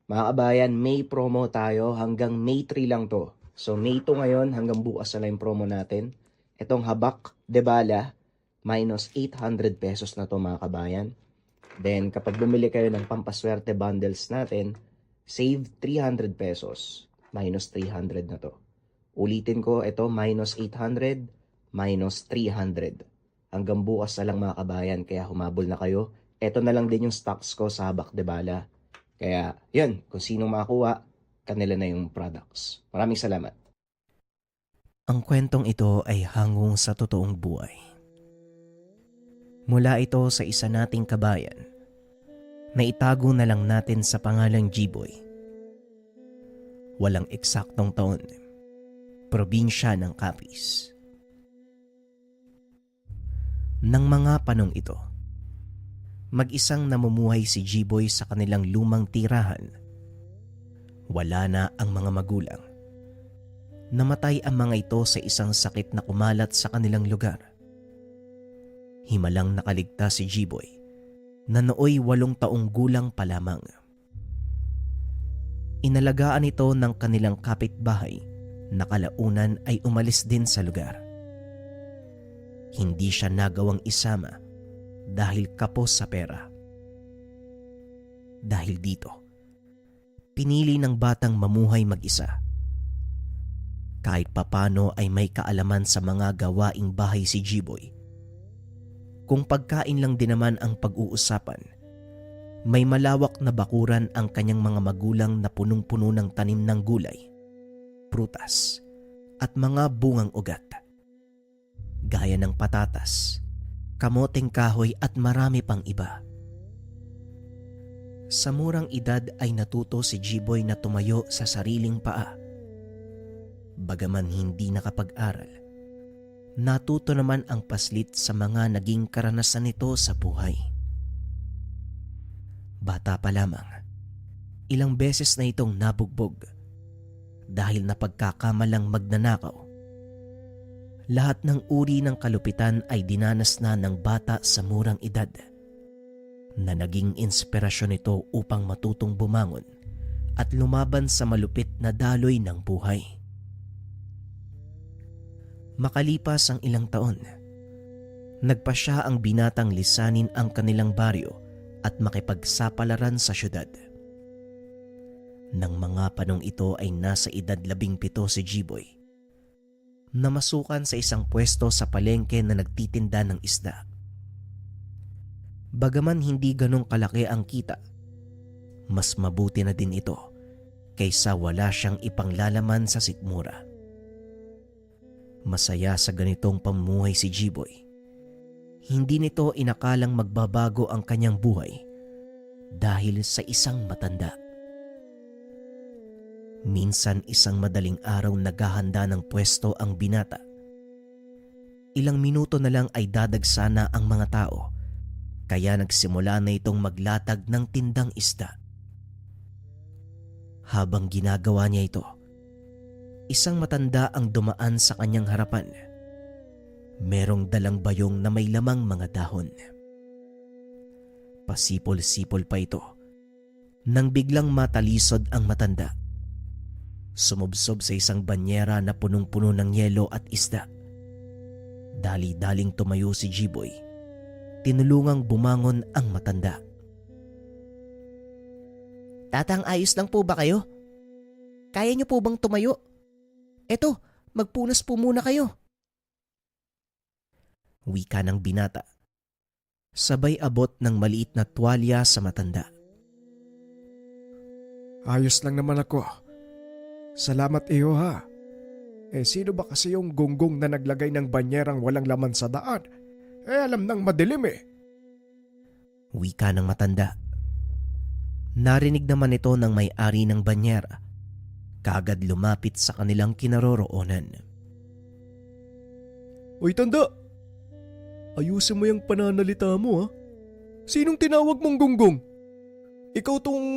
Mga kabayan, May promo tayo hanggang May 3 lang to. So May 2 ngayon hanggang bukas na lang yung promo natin. Itong Habak de Bala, minus 800 pesos na to mga kabayan. Then kapag bumili kayo ng pampaswerte bundles natin, save 300 pesos, minus 300 na to. Ulitin ko, ito minus 800, minus 300. Hanggang bukas na lang mga kabayan, kaya humabol na kayo. Ito na lang din yung stocks ko sa Habak de Bala. Kaya, yun, kung sinong makakuha, kanila na yung products. Maraming salamat. Ang kwentong ito ay hangong sa totoong buhay. Mula ito sa isa nating kabayan na itago na lang natin sa pangalang G-Boy. Walang eksaktong taon, probinsya ng Capiz. Nang mga panong ito, mag-isang namumuhay si G-Boy sa kanilang lumang tirahan. Wala na ang mga magulang. Namatay ang mga ito sa isang sakit na kumalat sa kanilang lugar. Himalang nakaligtas si G-Boy na nooy 8 taong gulang pa lamang. Inalagaan ito ng kanilang kapitbahay na kalaunan ay umalis din sa lugar. Hindi siya nagawang isama dahil kapos sa pera. Dahil dito, pinili ng batang mamuhay mag-isa. Kahit papano ay may kaalaman sa mga gawaing bahay si G-Boy. Kung pagkain lang din naman ang pag-uusapan, may malawak na bakuran ang kanyang mga magulang na punong-puno ng tanim ng gulay, prutas, at mga bungang ugat. Gaya ng patatas, kamoteng kahoy at marami pang iba. Sa murang edad ay natuto si G-Boy na tumayo sa sariling paa. Bagaman hindi nakapag-aral, natuto naman ang paslit sa mga naging karanasan nito sa buhay. Bata pa lamang, ilang beses na itong nabugbog dahil napagkakamalang magnanakaw. Lahat ng uri ng kalupitan ay dinanas na ng bata sa murang edad na naging inspirasyon nito upang matutong bumangon at lumaban sa malupit na daloy ng buhay. Makalipas ang ilang taon, nagpasya ang binatang lisanin ang kanilang baryo at makipagsapalaran sa syudad. Nang mga panong ito ay nasa edad 17 si G-Boy, namasukan sa isang pwesto sa palengke na nagtitinda ng isda. Bagaman hindi ganong kalaki ang kita, mas mabuti na din ito kaysa wala siyang ipanglalaman sa sikmura. Masaya sa ganitong pamumuhay si G-Boy. Hindi nito inakalang magbabago ang kanyang buhay dahil sa isang matanda. Minsan isang madaling araw naghahanda ng pwesto ang binata. Ilang minuto na lang ay dadagsana ang mga tao, kaya nagsimula na itong maglatag ng tindang isda. Habang ginagawa niya ito, isang matanda ang dumaan sa kanyang harapan. Merong dalang bayong na may lamang mga dahon. Pasipol-sipol pa ito nang biglang matalisod ang matanda. Sumubsob sa isang banyera na punong-puno ng yelo at isda. Dali-daling tumayo si G-Boy. Tinulungang bumangon ang matanda. "Tatang, ayos lang po ba kayo? Kaya niyo po bang tumayo? Eto, magpunas po muna kayo." Wika ng binata. Sabay abot ng maliit na tuwalya sa matanda. Ayos lang naman ako. Salamat iyo ha. Sino ba kasi yung gunggong na naglagay ng banyerang walang laman sa daan? Alam nang madilim Wika ng matanda. Narinig naman ito ng may-ari ng banyera. Kaagad lumapit sa kanilang kinaroroonan. Uy tanda, ayusin mo yung pananalita mo ha. Sinong tinawag mong gunggong? Ikaw tong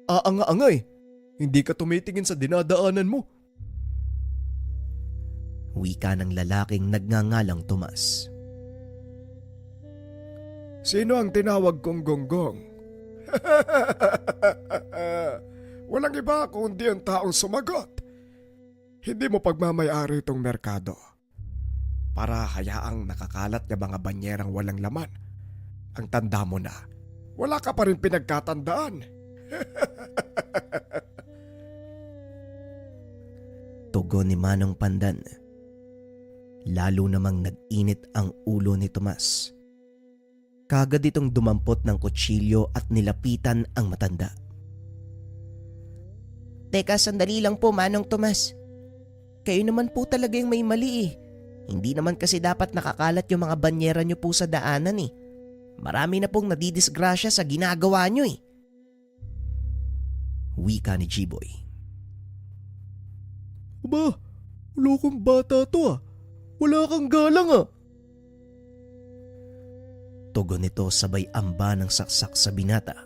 aanga-anga. Hindi ka tumitingin sa dinadaanan mo. Wika ng lalaking nagngangalang Tomas. Sino ang tinawag kong gonggong? Walang iba kundi ang taong sumagot. Hindi mo pagmamayari itong merkado. Para hayaang nakakalat ng mga banyerang walang laman. Ang tanda mo na, wala ka pa rin pinagkatandaan. Tugon ni Manong Pandan. Lalo namang nag-init ang ulo ni Tomas. Kagad itong dumampot ng kutsilyo at nilapitan ang matanda. Teka, sandali lang po, Manong Tomas. Kayo naman po talaga yung may mali eh. Hindi naman kasi dapat nakakalat yung mga banyera nyo po sa daanan eh. Marami na pong nadidisgrasya sa ginagawa nyo eh. Wika ni G-Boy. Aba, lukong bata to ah. Wala kang galang ah. Tugon nito sabay amba ng saksak sa binata.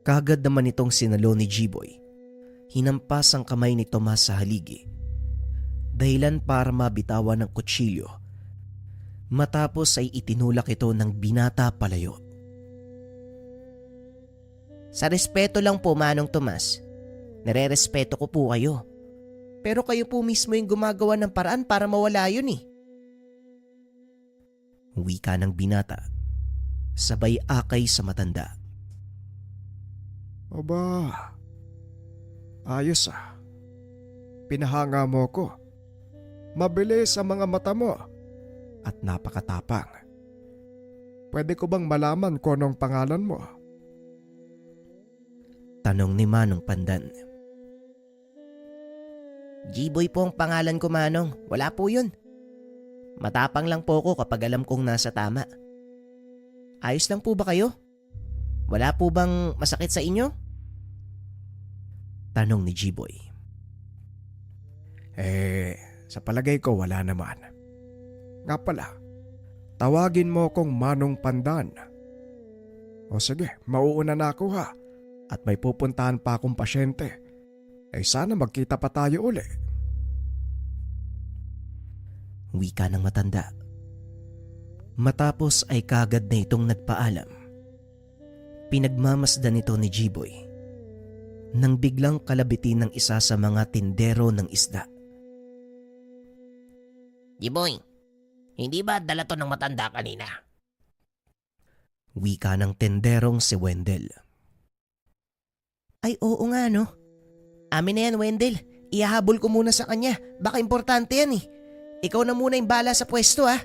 Kagad naman itong sinalo ni G-Boy. Hinampas ang kamay ni Tomas sa haligi. Dahilan para mabitawan ng kutsilyo. Matapos ay itinulak ito ng binata palayo. Sa respeto lang po, Manong Tomas. Nare-respeto ko po kayo. Pero kayo po mismo yung gumagawa ng paraan para mawala yun eh. Wika ng binata. Sabay akay sa matanda. Aba, ayos ah. Pinahanga mo ko. Mabilis sa mga mata mo. At napakatapang. Pwede ko bang malaman kung anong pangalan mo? Tanong ni Manong Pandan. G-Boy po ang pangalan ko, Manong. Wala po yun. Matapang lang po ako kapag alam kong nasa tama. Ayos lang po ba kayo? Wala po bang masakit sa inyo? Tanong ni G-Boy. Sa palagay ko wala naman. Nga pala, tawagin mo kong Manong Pandan. O sige, mauuna na ako ha. At may pupuntahan pa akong pasyente. Sana magkita pa tayo uli. Wika ng matanda. Matapos ay kagad na itong nagpaalam. Pinagmamasdan ito ni G-Boy nang biglang kalabitin ng isa sa mga tindero ng isda. G-Boy, hindi ba dala to ng matanda kanina? Wika ng tenderong si Wendell. Ay oo nga no. Amin na yan, Wendell. Ihahabol ko muna sa kanya. Baka importante yan eh. Ikaw na muna yung bala sa pwesto ah.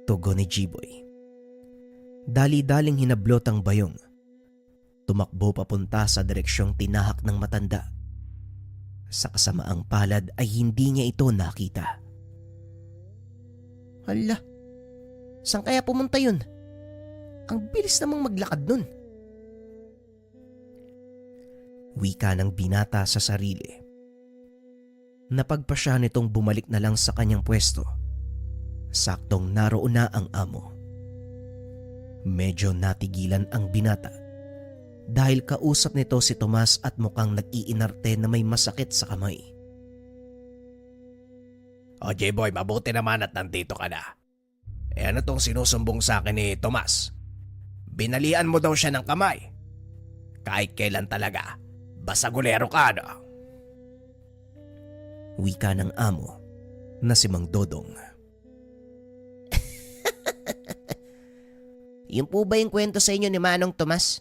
Tugon ni G-Boy. Dali-daling hinablot ang bayong. Tumakbo papunta sa direksyong tinahak ng matanda. Sa kasamaang palad ay hindi niya ito nakita. Hala, saan kaya pumunta yun? Ang bilis namang maglakad nun. Wika ng binata sa sarili. Napagpasya nitong bumalik na lang sa kanyang pwesto. Saktong naroon na ang amo. Medyo natigilan ang binata dahil kausap nito si Tomas at mukhang nag-iinarte na may masakit sa kamay. O J-Boy, mabuti naman at nandito ka na. Ano tong sinusumbong sa akin ni Tomas? Binalian mo daw siya ng kamay. Kahit kailan talaga, basagulero ka no? Wika ng amo na si Mang Dodong. Yung po ba yung kwento sa inyo ni Manong Tomas?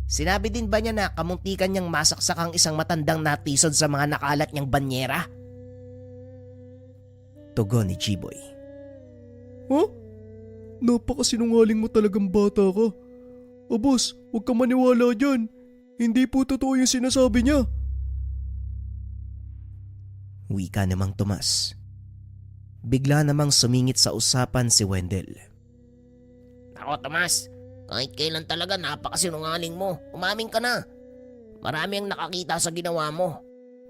Sinabi din ba niya na kamuntikan niyang masaksak ang isang matandang natisod sa mga nakalat niyang banyera? Tugon ni G-Boy. Huh? Napakasinungaling mo talagang bata ka. O boss, huwag ka maniwala dyan. Hindi po totoo yung sinasabi niya. Wika namang Tomas. Bigla namang sumingit sa usapan si Wendell. Ako, Tomas, kahit kailan talaga napakasinungaling mo. Umamin ka na. Marami ang nakakita sa ginawa mo.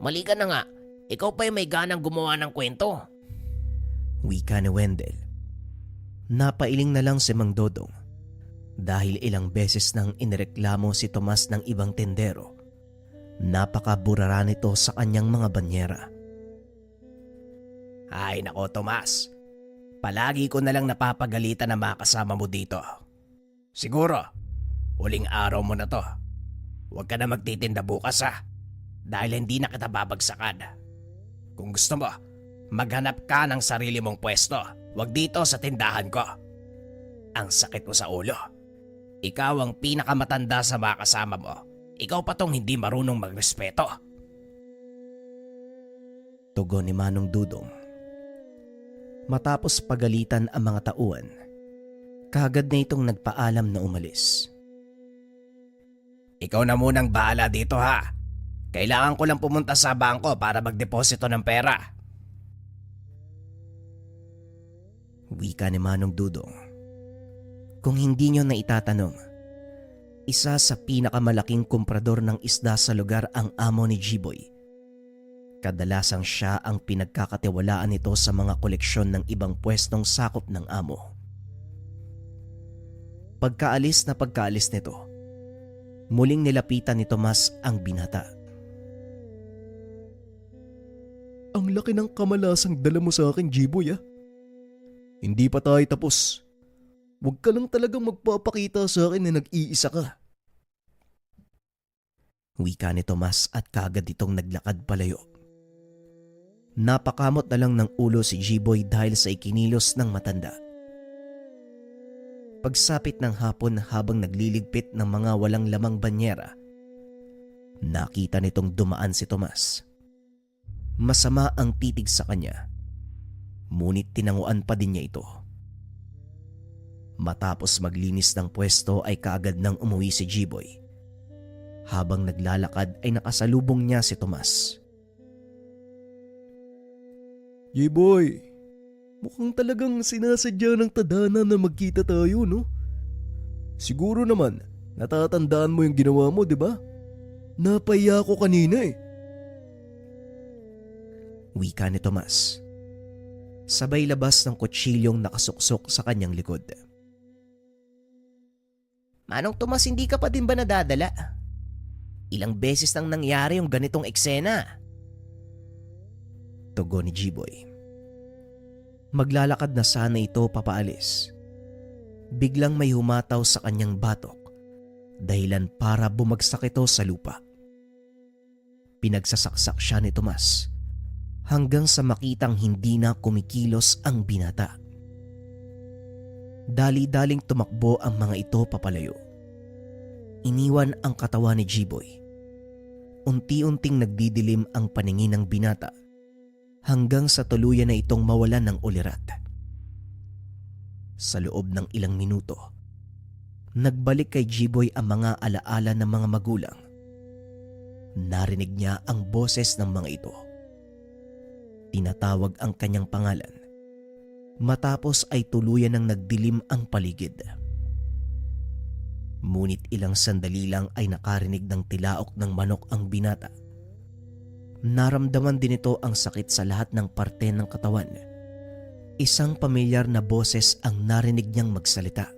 Mali ka na nga. Ikaw pa yung may ganang gumawa ng kwento. Wika ni Wendell. Napailing na lang si Mang Dodong dahil ilang beses nang inireklamo si Tomas ng ibang tendero. Napakaburara nito sa kanyang mga banyera. Ay nako Tomas, palagi ko na lang napapagalitan na makasama mo dito. Siguro, Huling araw mo na to. Huwag ka na magtitinda bukas ha. Dahil hindi na kita babagsakan. Kung gusto mo, maghanap ka ng sarili mong pwesto. Huwag dito sa tindahan ko. Ang sakit mo sa ulo. Ikaw ang pinakamatanda sa mga kasama mo. Ikaw pa tong hindi marunong magrespeto. Tugon ni Manong Dudong. Matapos pagalitan ang mga tauhan, kaagad na itong nagpaalam na umalis. Ikaw na munang bahala dito ha. Kailangan ko lang pumunta sa bangko para magdeposito ng pera. Wika ni Manong Dudong. Kung hindi nyo na itatanong, isa sa pinakamalaking komprador ng isda sa lugar ang amo ni Jiboy. Kadalasang siya ang pinagkakatiwalaan nito sa mga koleksyon ng ibang pwestong sakop ng amo. Pagkaalis nito, muling nilapitan ni Tomas ang binata. Ang laki ng kamalasang dala mo sa akin, Jiboy ah. Hindi pa tayo tapos. Huwag ka lang talagang magpapakita sa akin na nag-iisa ka. Wika ni Tomas at kaagad itong naglakad palayo. Napakamot na lang ng ulo si Jiboy dahil sa ikinilos ng matanda. Pagsapit ng hapon habang nagliligpit ng mga walang lamang banyera, nakita nitong dumaan si Tomas. Masama ang titig sa kanya, ngunit tinanguan pa din niya ito. Matapos maglinis ng pwesto ay kaagad nang umuwi si Jiboy. Habang naglalakad ay nakasalubong niya si Tomas. Jiboy, mukhang talagang sinasadya ng tadhana na magkita tayo, no? Siguro naman, natatandaan mo yung ginawa mo, di ba? Napahiya ako kanina eh. Wika ni Tomas. Sabay labas ng kutsilyong nakasuksok sa kanyang likod. Manong Tomas, hindi ka pa din ba nadadala? Ilang beses nang nangyari yung ganitong eksena. Tugon ni Jiboy. Maglalakad na sana ito papaalis. Biglang may humataw sa kanyang batok, dahilan para bumagsak ito sa lupa. Pinagsasaksak siya ni Tomas hanggang sa makitang hindi na kumikilos ang binata. Dali-daling tumakbo ang mga ito papalayo. Iniwan ang katawan ni Jiboy. Unti-unting nagdidilim ang paningin ng binata hanggang sa tuluyan na itong mawalan ng ulirat. Sa loob ng ilang minuto, nagbalik kay Jiboy ang mga alaala ng mga magulang. Narinig niya ang boses ng mga ito. Tinatawag ang kanyang pangalan. Matapos ay tuluyan ng nagdilim ang paligid. Ngunit ilang sandali lang ay nakarinig ng tilaok ng manok ang binata. Naramdaman din ito ang sakit sa lahat ng parte ng katawan. Isang pamilyar na boses ang narinig niyang magsalita.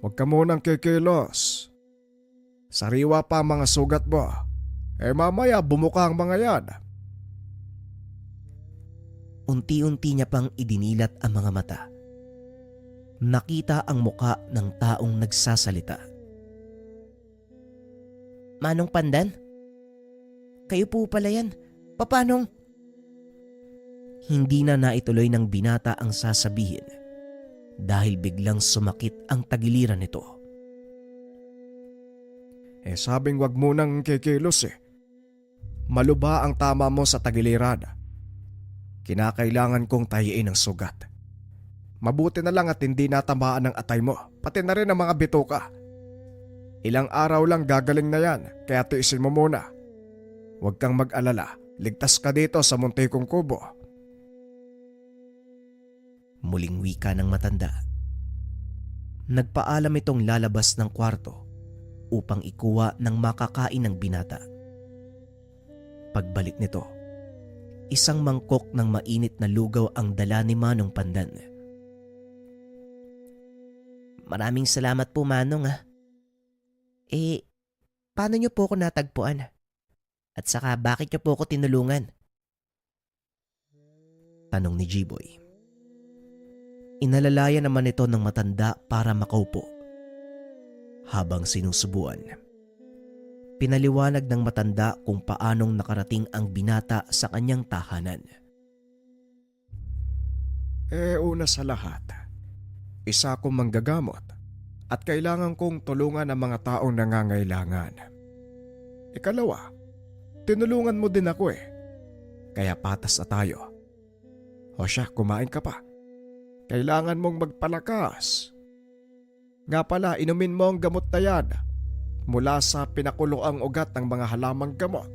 Huwag ka munang kikilos. Sariwa pa ang mga sugat mo. Mamaya bumuka ang mga yan. Unti-unti niya pang idinilat ang mga mata. Nakita ang muka ng taong nagsasalita. Manong Pandan? Kayo po pala yan. Papanong? Hindi na naituloy ng binata ang sasabihin dahil biglang sumakit ang tagiliran nito. Sabing wag mo nang kikilos eh. Maluba ang tama mo sa tagiliran. Kinakailangan kong tayiin ang sugat. Mabuti na lang at hindi natamaan ng atay mo, pati na rin ang mga bituka. Ilang araw lang gagaling na yan, kaya tiisin mo muna. Huwag kang mag-alala, ligtas ka dito sa muntikong kubo. Muling wika ng matanda. Nagpaalam itong lalabas ng kwarto upang ikuha ng makakain ng binata. Pagbalik nito, isang mangkok ng mainit na lugaw ang dala ni Manong Pandan. Maraming salamat po, Manong ah. Paano niyo po ako natagpuan? At saka bakit niyo po ako tinulungan? Tanong ni Jiboy. Inalalayan naman ito ng matanda para makaupo Habang sinusubuan, pinaliwanag ng matanda kung paanong nakarating ang binata sa kanyang tahanan. Una sa lahat, isa akong manggagamot at kailangan kong tulungan ang mga taong nangangailangan. Ikalawa, tinulungan mo din ako kaya patas na tayo. O siya, kumain ka pa. Kailangan mong magpalakas. Nga pala, inumin mo ang gamot na yan mula sa pinakuloang ugat ng mga halamang gamot.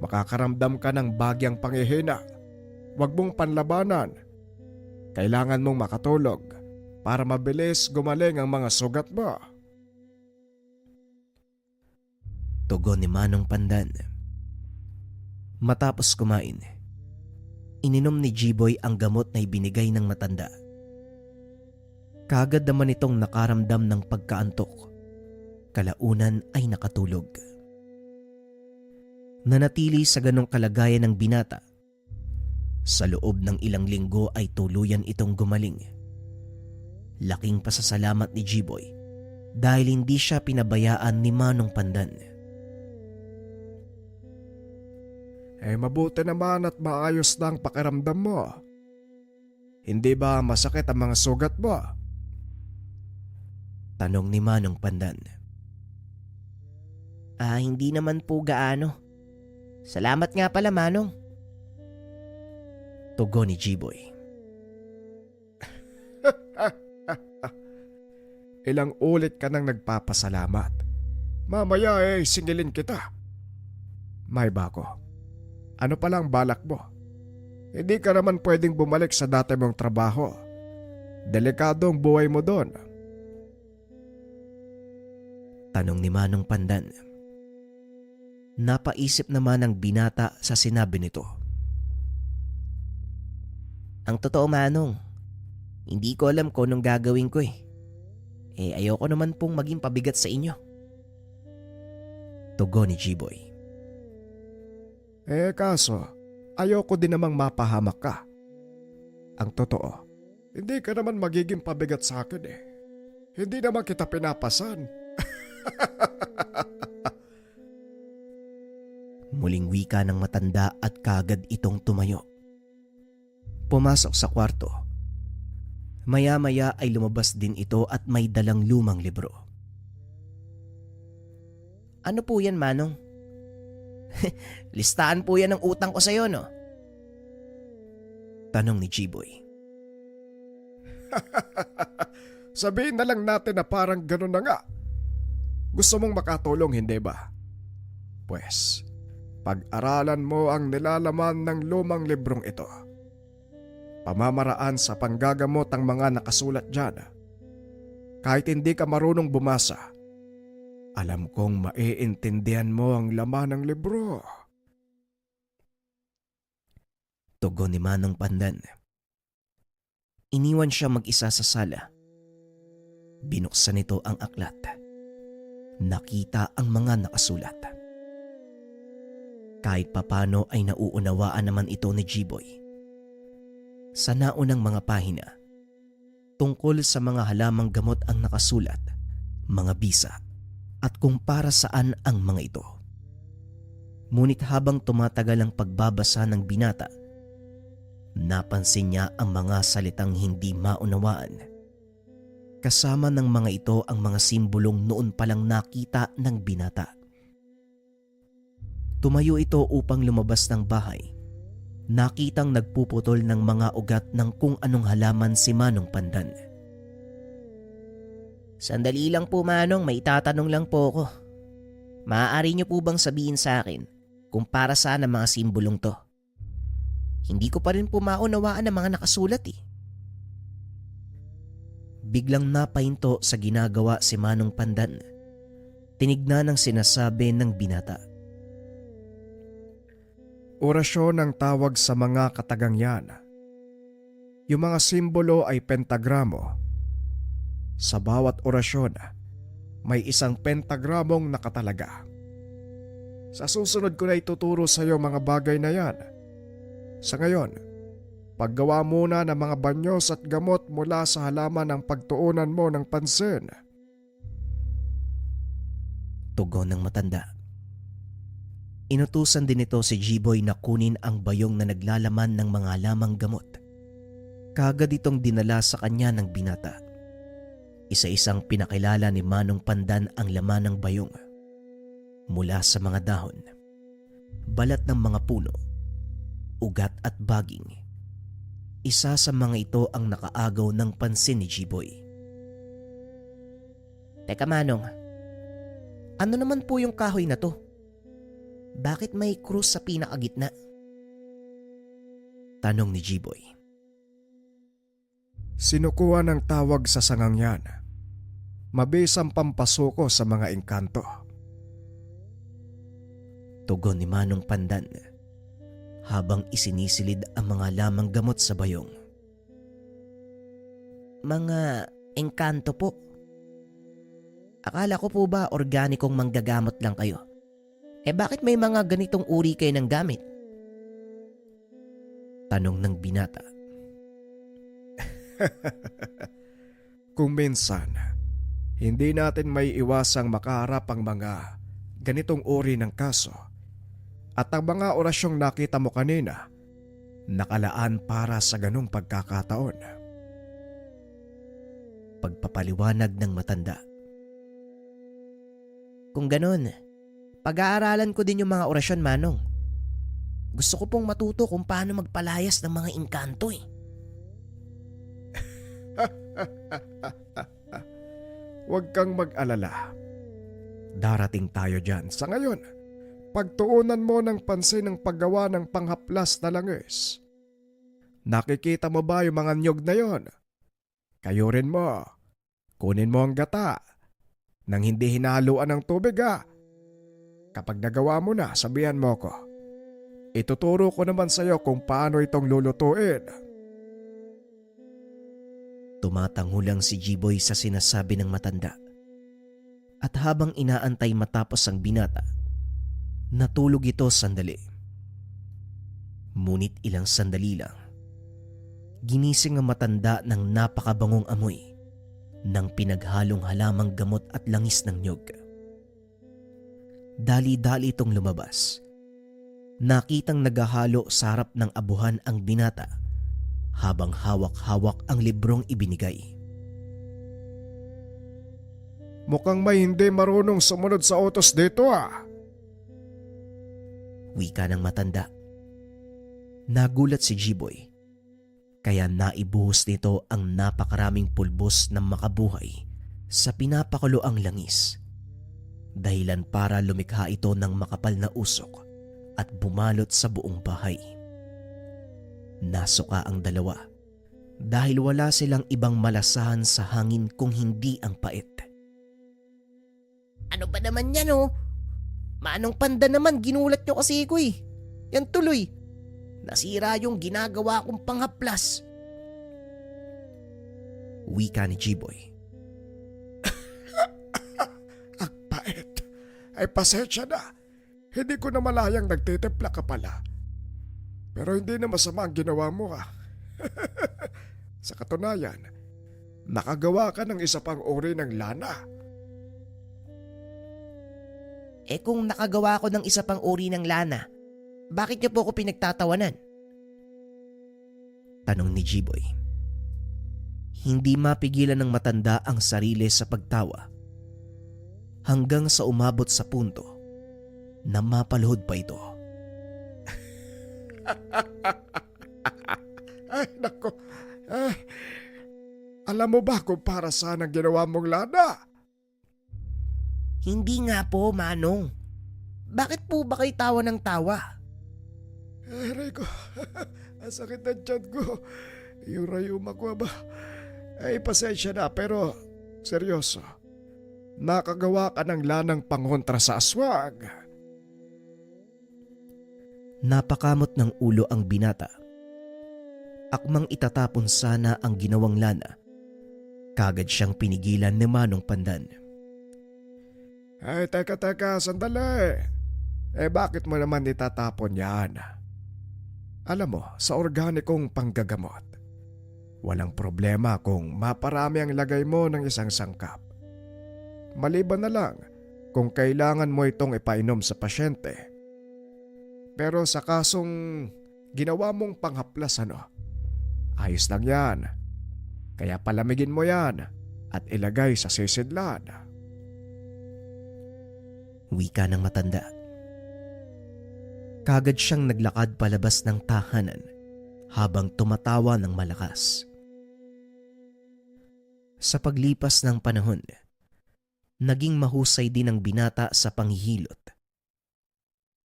Makakaramdam ka ng bagyang panghihina. Huwag mong panlabanan. Kailangan mong makatulog para mabilis gumaling ang mga sugat mo. Tugon ni Manong Pandan. Matapos kumain, ininom ni G-Boy ang gamot na ibinigay ng matanda. Kaagad naman itong nakaramdam ng pagkaantok. Kalaunan ay nakatulog. Nanatili sa ganong kalagayan ng binata. Sa loob ng ilang linggo ay tuluyan itong gumaling. Laking pasasalamat ni G-Boy dahil hindi siya pinabayaan ni Manong Pandan. Mabuti naman at maayos na ang pakiramdam mo. Hindi ba masakit ang mga sugat mo? Tanong ni Manong Pandan. Hindi naman po gaano. Salamat nga pala, Manong. Tugon ni G-Boy. Ilang ulit ka nang nagpapasalamat. Mamaya singilin kita. May bako. Ano palang balak mo? Hindi ka naman pwedeng bumalik sa dati mong trabaho. Delikado ang buhay mo doon. Tanong ni Manong Pandan. Napaisip naman ang binata sa sinabi nito. Ang totoo, Manong, hindi ko alam kung anong gagawin ko ayoko naman pong maging pabigat sa inyo. Tugon ni G-Boy. Kaso, ayoko din namang mapahamak ka. Ang totoo, hindi ka naman magiging pabigat sa akin Hindi naman kita pinapasan. Muling wika ng matanda at kagad itong tumayo. Pumasok sa kwarto. Maya-maya ay lumabas din ito at may dalang lumang libro. Ano po yan, Manong? Listahan po yan ng utang ko sa'yo, no? Tanong ni G-Boy. Sabihin na lang natin na parang gano'n na nga. Gusto mong makatulong, hindi ba? Pues, pag-aralan mo ang nilalaman ng lumang librong ito. Pamamaraan sa panggagamot ang mga nakasulat dyan. Kahit hindi ka marunong bumasa, alam kong maiintindihan mo ang laman ng libro. Tugon ni Manong Pandan. Iniwan siya mag-isa sa sala. Binuksan nito ang aklat. Nakita ang mga nakasulat. Kahit papano ay nauunawaan naman ito ni G-Boy. Sa naunang mga pahina, tungkol sa mga halamang gamot ang nakasulat, mga bisa, at kung para saan ang mga ito. Ngunit habang tumatagal ang pagbabasa ng binata, napansin niya ang mga salitang hindi maunawaan. Kasama ng mga ito ang mga simbolong noon palang nakita ng binata. Tumayo ito upang lumabas ng bahay. Nakitang nagpuputol ng mga ugat ng kung anong halaman si Manong Pandan. Sandali lang po, Manong, may itatanong lang po ako. Maaari niyo po bang sabihin sa akin kung para saan ang mga simbolong to? Hindi ko pa rin po maunawaan ang mga nakasulat Biglang napahinto sa ginagawa si Manong Pandan. Tinignan ang sinasabi ng binata. Orasyon ang tawag sa mga katagang yan. Yung mga simbolo ay pentagramo. Sa bawat orasyon, may isang pentagramong nakatalaga. Sa susunod ko na ituturo sa iyo mga bagay na yan. Sa ngayon, paggawa muna ng mga banyos at gamot mula sa halaman ang pagtuunan mo ng pansin. Tugon ng matanda. Inutusan din ito si Jiboy na kunin ang bayong na naglalaman ng mga lamang gamot. Kaagad itong dinala sa kanya ng binata. Isa-isang pinakilala ni Manong Pandan ang laman ng bayong. Mula sa mga dahon, balat ng mga puno, ugat at baging. Isa sa mga ito ang nakaagaw ng pansin ni Jiboy. Teka Manong, ano naman po yung kahoy na to? Bakit may krus sa pinakagitna? Tanong ni Jiboy. Sinukuha ng tawag sa sangang yan. Mabisang pampasuko sa mga engkanto. Tugon ni Manong Pandan habang isinisilid ang mga lamang gamot sa bayong. Mga engkanto po. Akala ko po ba organikong manggagamot lang kayo? Bakit may mga ganitong uri kayo ng gamit? Tanong ng binata. Kung minsan, hindi natin may iwasang makaharap ang mga ganitong uri ng kaso at ang mga orasyong nakita mo kanina nakalaan para sa ganong pagkakataon. Pagpapaliwanag ng matanda. Kung ganun, pag-aaralan ko din yung mga orasyon, Manong. Gusto ko pong matuto kung paano magpalayas ng mga engkanto eh. Huwag kang mag-alala. Darating tayo dyan. Sa ngayon, pagtuunan mo ng pansin ang paggawa ng panghaplas na langis. Nakikita mo ba yung mga nyog na yon? Kayurin mo. Kunin mo ang gata. Nang hindi hinahaluan ng tubig ha. Kapag nagawa mo na, sabihan mo ko. Ituturo ko naman sa iyo kung paano itong lulutuin. Tumatangulang si Jiboy sa sinasabi ng matanda. At habang inaantay matapos ang binata, natulog ito sandali. Ngunit ilang sandali lang, ginising ang matanda ng napakabangong amoy ng pinaghalong halamang gamot at langis ng nyog. Dali-dali itong lumabas. Nakitang naghahalo sa harap ng abuhan ang binata habang hawak-hawak ang librong ibinigay. Mukhang may hindi marunong sumunod sa utos dito ah. Wika ng matanda. Nagulat si Jiboy, kaya naibuhos nito ang napakaraming pulbos ng makabuhay sa pinapakulo ang langis. Dahilan para lumikha ito ng makapal na usok at bumalot sa buong bahay. Nasuka ang dalawa dahil wala silang ibang malasahan sa hangin kung hindi ang pait. Ano ba naman yan oh? Manong Pandan naman, ginulat nyo kasi ko eh. Yan tuloy. Nasira yung ginagawa kong panghaplas. Wika ni Jiboy. Ang pait. Ay pasensya na. Hindi ko na malayang nagtitimpla ka pala. Pero hindi na masama ang ginawa mo ha. Sa katunayan, nakagawa ka ng isa pang uri ng lana. Kung nakagawa ko ng isa pang uri ng lana, bakit niyo po ako pinagtatawanan? Tanong ni Jiboy. Hindi mapigilan ng matanda ang sarili sa pagtawa hanggang sa umabot sa punto na mapaluhod pa ito. Ay nako. Ay, alam mo ba kung para saan ang ginawa mong lana? Hindi nga po, Manong. Bakit po ba kayo tawa ng tawa? Aray ko. Ang sakit ng tiyan ko. Yung rayuma ko ba? Ay pasensya na pero seryoso. Nakagawa ka ng lanang pangontra sa aswang. Napakamot ng ulo ang binata. Akmang itatapon sana ang ginawang lana. Kagad siyang pinigilan ni Manong Pandan. Ay teka, sandali. Bakit mo naman itatapon yan? Alam mo, sa organikong panggagamot, walang problema kung maparami ang lagay mo ng isang sangkap. Maliban na lang kung kailangan mo itong ipainom sa pasyente. Pero sa kasong ginawa mong panghaplas ayos lang yan. Kaya palamigin mo yan at ilagay sa sisidlan. Wika ng matanda. Kagad siyang naglakad palabas ng tahanan habang tumatawa ng malakas. Sa paglipas ng panahon, naging mahusay din ang binata sa panghihilot.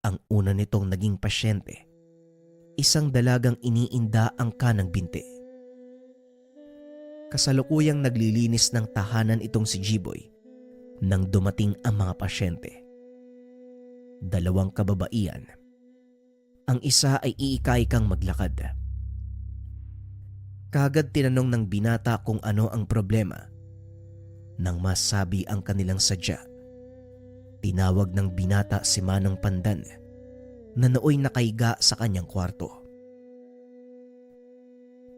Ang una nitong naging pasyente, isang dalagang iniinda ang kanang binti. Kasalukuyang naglilinis ng tahanan itong si Jiboy nang dumating ang mga pasyente. 2 kababaihan. Ang isa ay iika-ikang maglakad. Kagad tinanong ng binata kung ano ang problema. Nang masabi ang kanilang sadya, tinawag ng binata si Manong Pandan na nooy nakaiga sa kanyang kwarto.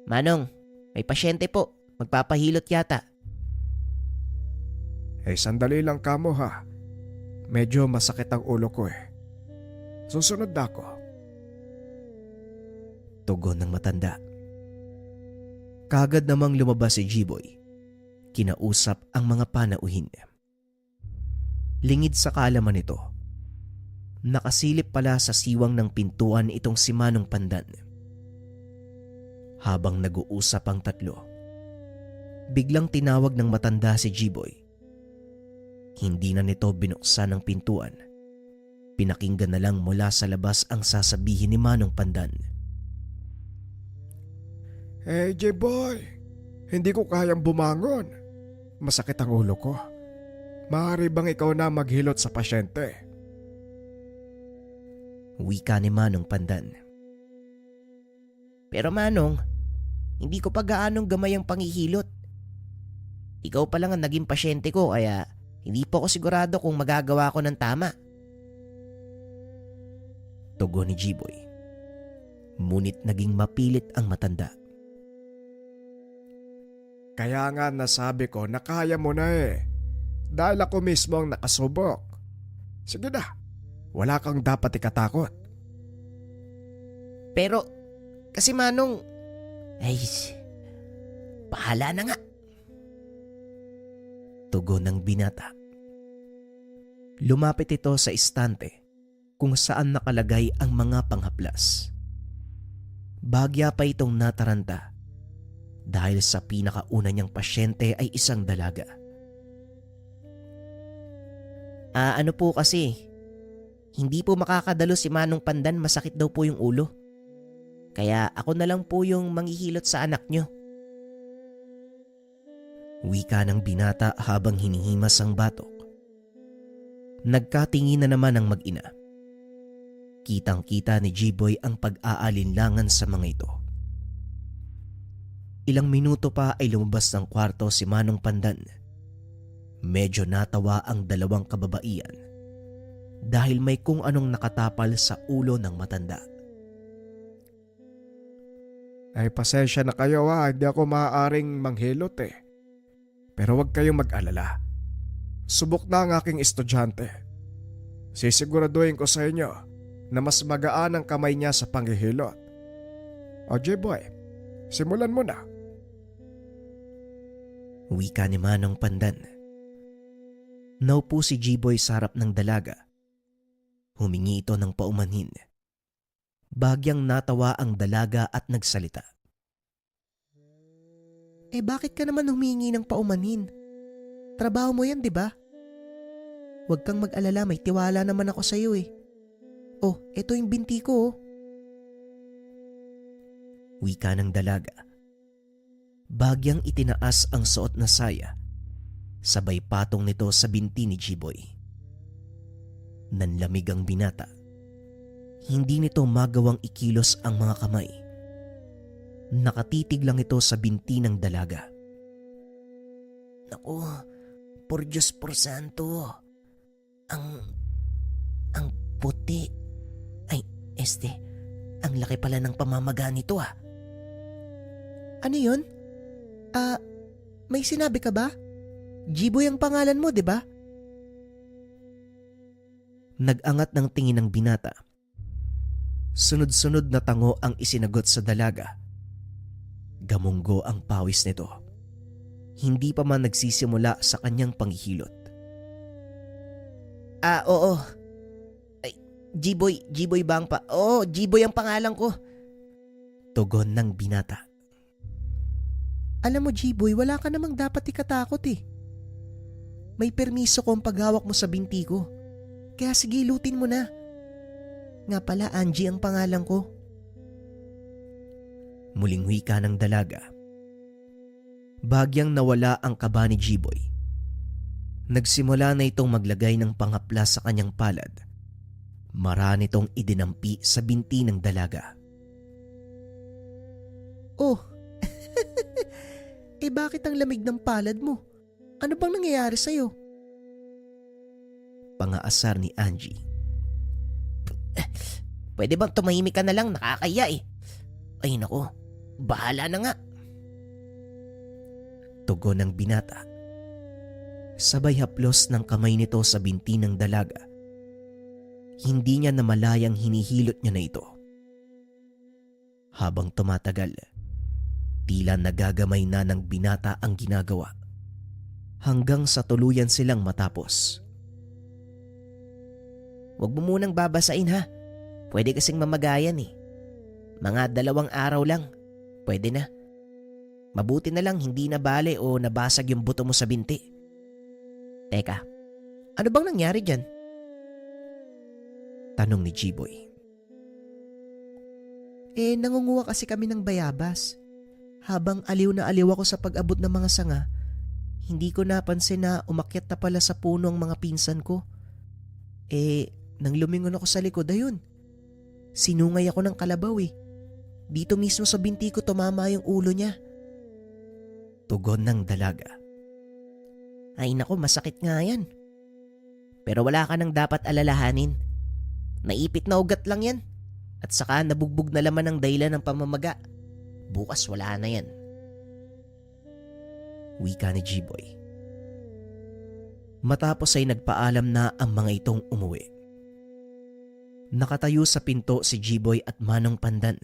Manong, may pasyente po. Magpapahilot yata. Sandali lang kamo ha. Medyo masakit ang ulo ko Susunod na ako. Tugon ng matanda. Kagad namang lumabas si Jiboy. Kinausap ang mga panauhin. Lingid sa kaalaman nito, nakasilip pala sa siwang ng pintuan itong si Manong Pandan. Habang nag-uusap ang tatlo, biglang tinawag ng matanda si Jiboy. Hindi na nito binuksan ang pintuan. Pinakinggan na lang mula sa labas ang sasabihin ni Manong Pandan. Hey J-Boy, hindi ko kayang bumangon. Masakit ang ulo ko. Maaari bang ikaw na maghilot sa pasyente? Wika ni Manong Pandan. Pero Manong, hindi ko pa gaanong gamay ang panghihilot. Ikaw pa lang ang naging pasyente ko kaya hindi po ako sigurado kung magagawa ko ng tama. Tugon ni Jiboy. Ngunit naging mapilit ang matanda. Kaya nga nasabi ko na kaya mo na Dahil ako mismo ang nakasubok. Sige na, wala kang dapat ikatakot. Pero, kasi Manong, bahala na nga. Tugon ng binata. Lumapit ito sa istante kung saan nakalagay ang mga panghaplas. Bagya pa itong nataranta dahil sa pinakauna niyang pasyente ay isang dalaga. Ano po kasi, hindi po makakadalo si Manong Pandan, masakit daw po yung ulo. Kaya ako na lang po yung manghihilot sa anak nyo. Wika ng binata habang hinihimas ang batok. Nagkatingin na naman ang mag-ina. Kitang-kita ni Jiboy ang pag-aalinlangan sa mga ito. Ilang minuto pa ay lumabas ng kwarto si Manong Pandan. Medyo natawa ang 2 kababaihan dahil may kung anong nakatapal sa ulo ng matanda. Pasensya na kayo hindi ako maaaring manghilot Pero huwag kayong mag-alala. Subok na ang aking estudyante. Sisiguraduhin ko sa inyo na mas magaan ang kamay niya sa panghihilot. O J-Boy, simulan mo na. Wika ni Manong Pandan. Naupo si Jiboy sa harap ng dalaga. Humingi ito ng paumanhin. Bagyang natawa ang dalaga at nagsalita. Bakit ka naman humingi ng paumanhin? Trabaho mo yan, di ba? Huwag kang mag-alala, may tiwala naman ako sa'yo Oh, eto yung binti ko Wika ng dalaga. Bagyang itinaas ang suot na saya. Sabay patong nito sa binti ni Jiboy. Nanlamig ang binata. Hindi nito magawang ikilos ang mga kamay. Nakatitig lang ito sa binti ng dalaga. Naku, por Diyos por santo. Ang puti. Ang laki pala ng pamamaga nito Ano yun? May sinabi ka ba? Jiboy ang pangalan mo, di ba? Nag-angat ng tingin ng binata. Sunod-sunod na tango ang isinagot sa dalaga. Gamunggo ang pawis nito. Hindi pa man nagsisimula sa kanyang panghihilot. Oo. Ay, G-Boy ba ang Oo, G-Boy ang pangalan ko. Tugon ng binata. Alam mo G-Boy, wala ka namang dapat ikatakot eh. May permiso ko ang paghawak mo sa binti ko. Kaya sige, lutin mo na. Nga pala, Angie ang pangalan ko. Muling wika ng dalaga. Bagyang nawala ang kaba ni G-Boy. Nagsimula na itong maglagay ng pangaplas sa kanyang palad. Marami itong idinampi sa binti ng dalaga. Oh, bakit ang lamig ng palad mo? Ano bang nangyayari sa'yo? Pangaasar ni Angie. Pwede bang tumahimik ka na lang? Nakakaya eh. Ay nako, bahala na nga. Tugon ng binata. Sabay haplos ng kamay nito sa binti ng dalaga. Hindi niya namalayang hinihilot niya na ito. Habang tumatagal, tila nagagamay na ng binata ang ginagawa. Hanggang sa tuluyan silang matapos. Huwag mo munang babasain ha. Pwede kasing mamagayan eh. Mga 2 araw lang. Pwede na. Mabuti na lang hindi nabali o nabasag yung buto mo sa binti. Teka, ano bang nangyari dyan? Tanong ni G-Boy. Nangunguha kasi kami ng bayabas. Habang aliw na aliw ako sa pag-abot ng mga sanga, hindi ko napansin na umakyat na pala sa puno ang mga pinsan ko. Nang lumingon ako sa likod, ayun. Sinungay ako ng kalabaw eh. Dito mismo sa binti ko tumama yung ulo niya. Tugon ng dalaga. Ay nako, masakit nga yan. Pero wala ka nang dapat alalahanin. Naipit na ugat lang yan. At saka nabugbog na laman ang dahilan ng pamamaga. Bukas wala na yan. Wika ni G-Boy. Matapos ay nagpaalam na ang mga itong umuwi. Nakatayo sa pinto si G-Boy at Manong Pandan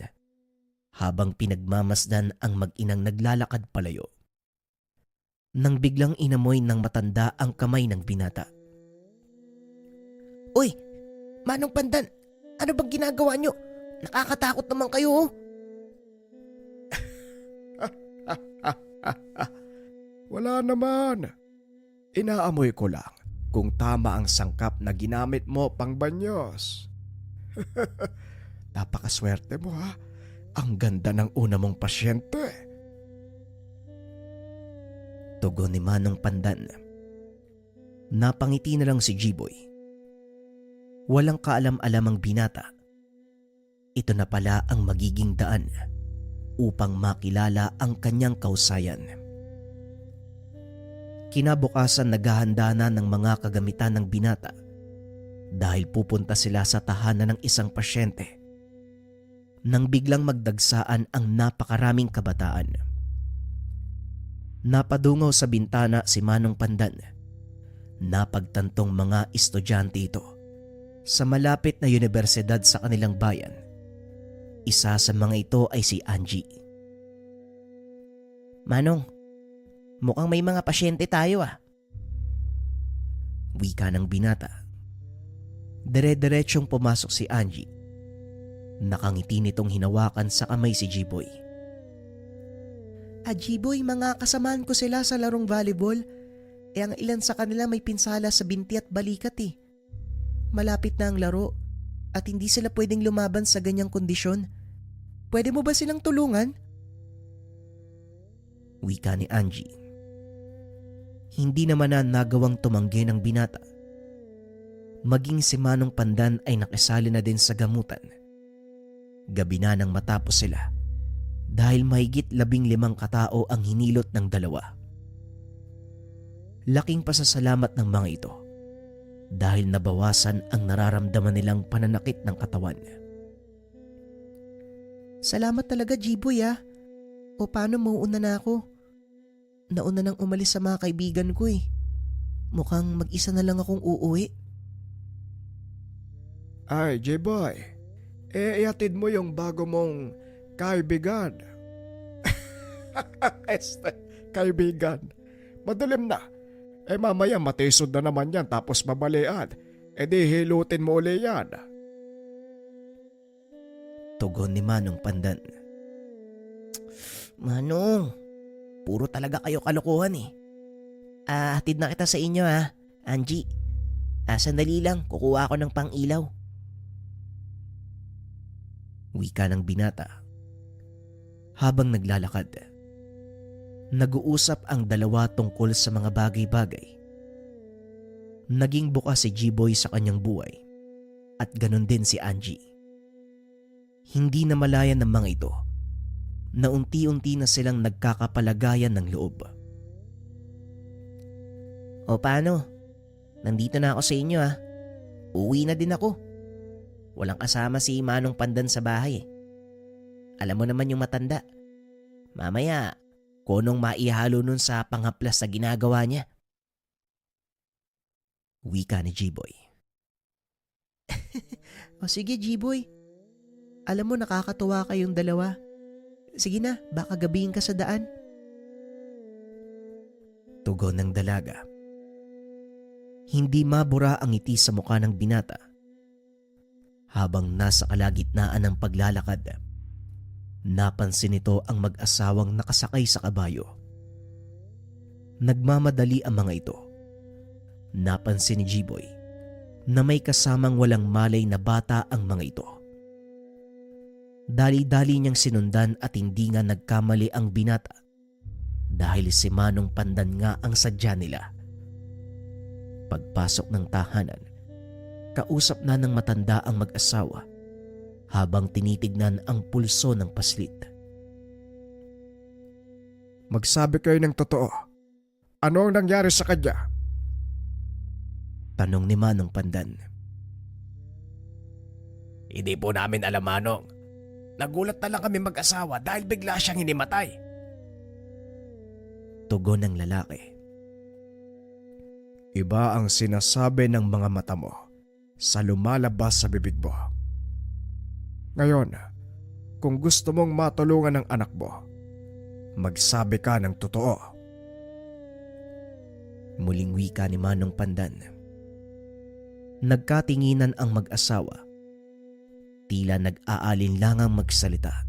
habang pinagmamasdan ang mag-inang naglalakad palayo. Nang biglang inamoy ng matanda ang kamay ng binata. Uy, Manong Pandan, ano bang ginagawa nyo? Nakakatakot naman kayo oh. Wala naman. Inaamoy ko lang kung tama ang sangkap na ginamit mo pang banyos. Napakaswerte mo ha. Ang ganda ng una mong pasyente. Tugon ni Manong Pandan. Napangiti na lang si G-Boy. Walang kaalam-alam ang binata. Ito na pala ang magiging daan upang makilala ang kanyang kausayan. Kinabukasan naghahanda na ng mga kagamitan ng binata dahil pupunta sila sa tahanan ng isang pasyente nang biglang magdagsaan ang napakaraming kabataan. Napadungaw sa bintana si Manong Pandan. Napagtantong mga estudyante ito sa malapit na universidad sa kanilang bayan. Isa sa mga ito ay si Angie. Manong, mukhang may mga pasyente tayo ah. Wika ng binata. Dire-diretsyong pumasok si Angie. Nakangiti nitong hinawakan sa kamay si G-Boy. G-Boy, mga kasamaan ko sila sa larong volleyball. Ang ilan sa kanila may pinsala sa binti at balikat eh. Malapit na ang laro at hindi sila pwedeng lumaban sa ganyang kondisyon. Pwede mo ba silang tulungan? Wika ni Angie. Hindi naman na nagawang tumanggi ng binata. Maging si Manong Pandan ay nakisali na din sa gamutan. Gabi na nang matapos sila dahil mahigit 15 katao ang hinilot ng dalawa. Laking pasasalamat ng mga ito dahil nabawasan ang nararamdaman nilang pananakit ng katawan. Salamat talaga G-Boy ah. O paano mauuna na ako? Nauna nang umalis sa mga kaibigan ko eh. Mukhang mag-isa na lang akong uuwi. Ay, J-Boy, ihatid mo yung bago mong kaibigan. Kaibigan, madilim na. Mamaya matisod na naman yan tapos babalian. Di hilutin mo uli yan. Tugon ni Manong Pandan. Manong, puro talaga kayo kalokohan eh. Hatid na kita sa inyo Angie. Sandali lang, kukuha ako ng pang-ilaw. Wika ng binata. Habang naglalakad, nag-uusap ang dalawa tungkol sa mga bagay-bagay. Naging bukas si G-Boy sa kanyang buhay at ganon din si Angie. Hindi na malayan ng mga ito na unti-unti na silang nagkakapalagayan ng loob. O paano? Nandito na ako sa inyo Uwi na din ako. Walang kasama si Manong Pandan sa bahay Alam mo naman yung matanda. Mamaya, kunong maihalo nun sa panghaplas sa ginagawa niya. Wika ni G-Boy. O sige G-Boy. Alam mo nakakatuwa kayong dalawa. Sige na, baka gabihin ka sa daan. Tugon ng dalaga. Hindi mabura ang ngiti sa mukha ng binata. Habang nasa kalagitnaan ng paglalakad, napansin nito ang mag-asawang nakasakay sa kabayo. Nagmamadali ang mga ito. Napansin ni G-Boy na may kasamang walang malay na bata ang mga ito. Dali-dali niyang sinundan at hindi nga nagkamali ang binata dahil si Manong Pandan nga ang sadya nila. Pagpasok ng tahanan, kausap na ng matanda ang mag-asawa habang tinitignan ang pulso ng paslit. Magsabi kayo ng totoo. Ano ang nangyari sa kanya? Tanong ni Manong Pandan. Hindi po namin alam, Manong. Nagulat na lang kami mag-asawa dahil bigla siyang hinimatay. Tugon ng lalaki. Iba ang sinasabi ng mga mata mo sa lumalabas sa bibig mo. Ngayon, kung gusto mong matulungan ng anak mo, magsabi ka ng totoo. Muling wika ni Manong Pandan. Nagkatinginan ang mag-asawa. Tila nag-aalinlangang magsalita.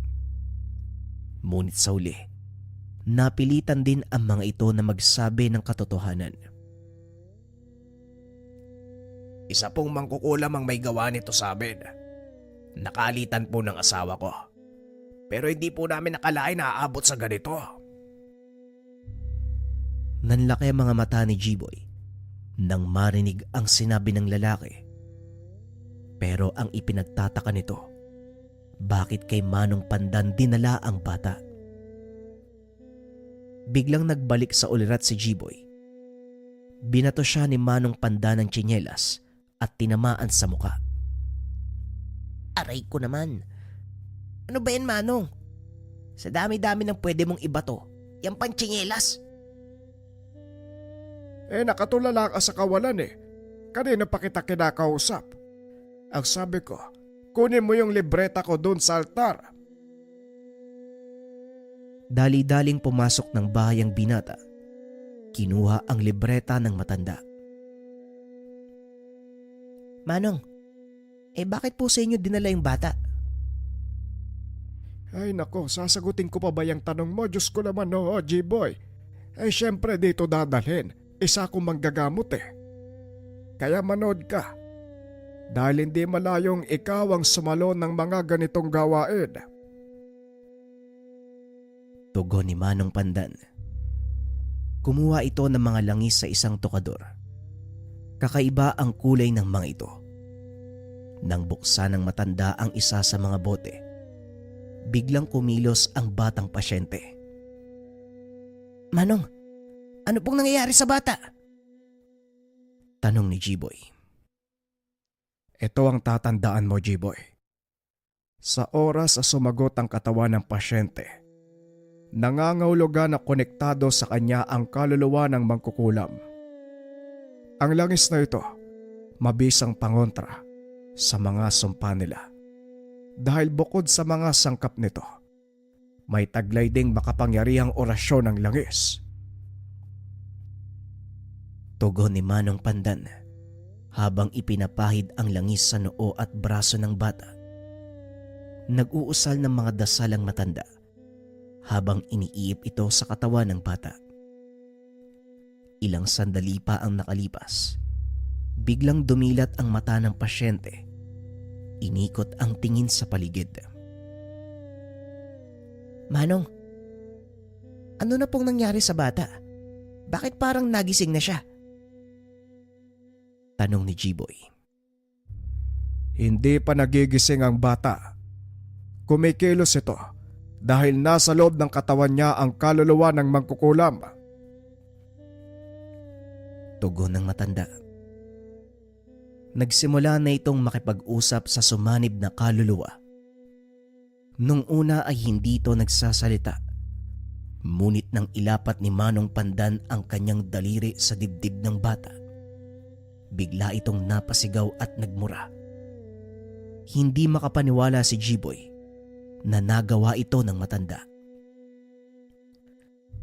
Ngunit sa uli, napilitan din ang mga ito na magsabi ng katotohanan. Isa pong mangkukulam ang may gawa nito sa amin. Nakalitan po ng asawa ko. Pero hindi po namin nakalain na aabot sa ganito. Nanlaki ang mga mata ni G-Boy nang marinig ang sinabi ng lalaki. Pero ang ipinagtataka nito, bakit kay Manong Pandan dinala ang bata? Biglang nagbalik sa ulirat si G-Boy. Binato siya ni Manong Pandan ng tsinelas at tinamaan sa muka. Aray ko naman. Ano ba yan, Manong? Sa dami-dami ng pwede mong ibato, yan pantsingelas. Nakatulala ka sa kawalan Kanina pa kita kinakausap. Ang sabi ko, kunin mo yung libreta ko dun sa altar. Dali-daling pumasok ng bahay ang binata. Kinuha ang libreta ng matanda. Manong, bakit po sa inyo dinala yung bata? Ay nako, sasagutin ko pa ba yung tanong mo? Diyos ko naman G-Boy. Syempre dito dadalhin. Isa akong manggagamot Kaya manood ka. Dahil hindi malayong ikaw ang sumalo ng mga ganitong gawain. Tugon ni Manong Pandan. Kumuha ito ng mga langis sa isang tokador. Kakaiba ang kulay ng mga ito. Nang buksan ng matanda ang isa sa mga bote, biglang kumilos ang batang pasyente. Manong, ano pong nangyayari sa bata? Tanong ni G-Boy. Ito ang tatandaan mo, G-Boy. Sa oras sa sumagot ang katawan ng pasyente, nangangahulugan na konektado sa kanya ang kaluluwa ng mangkukulam. Ang langis na ito, mabisang pangontra sa mga sumpa nila. Dahil bukod sa mga sangkap nito, may taglay ding makapangyarihang orasyon ng langis. Tugon ni Manong Pandan habang ipinapahid ang langis sa noo at braso ng bata. Nag-uusal ng mga dasal ang matanda habang iniiip ito sa katawan ng bata. Ilang sandali pa ang nakalipas. Biglang dumilat ang mata ng pasyente. Inikot ang tingin sa paligid. Manong, ano na pong nangyari sa bata? Bakit parang nagising na siya? Tanong ni G-Boy. Hindi pa nagigising ang bata. Kumikilos ito dahil nasa loob ng katawan niya ang kaluluwa ng mangkukulam. Tugon ng matanda. Nagsimula na itong makipag-usap sa sumanib na kaluluwa. Nung una ay hindi ito nagsasalita. Ngunit nang ilapat ni Manong Pandan ang kanyang daliri sa dibdib ng bata, bigla itong napasigaw at nagmura. Hindi makapaniwala si G-Boy na nagawa ito ng matanda.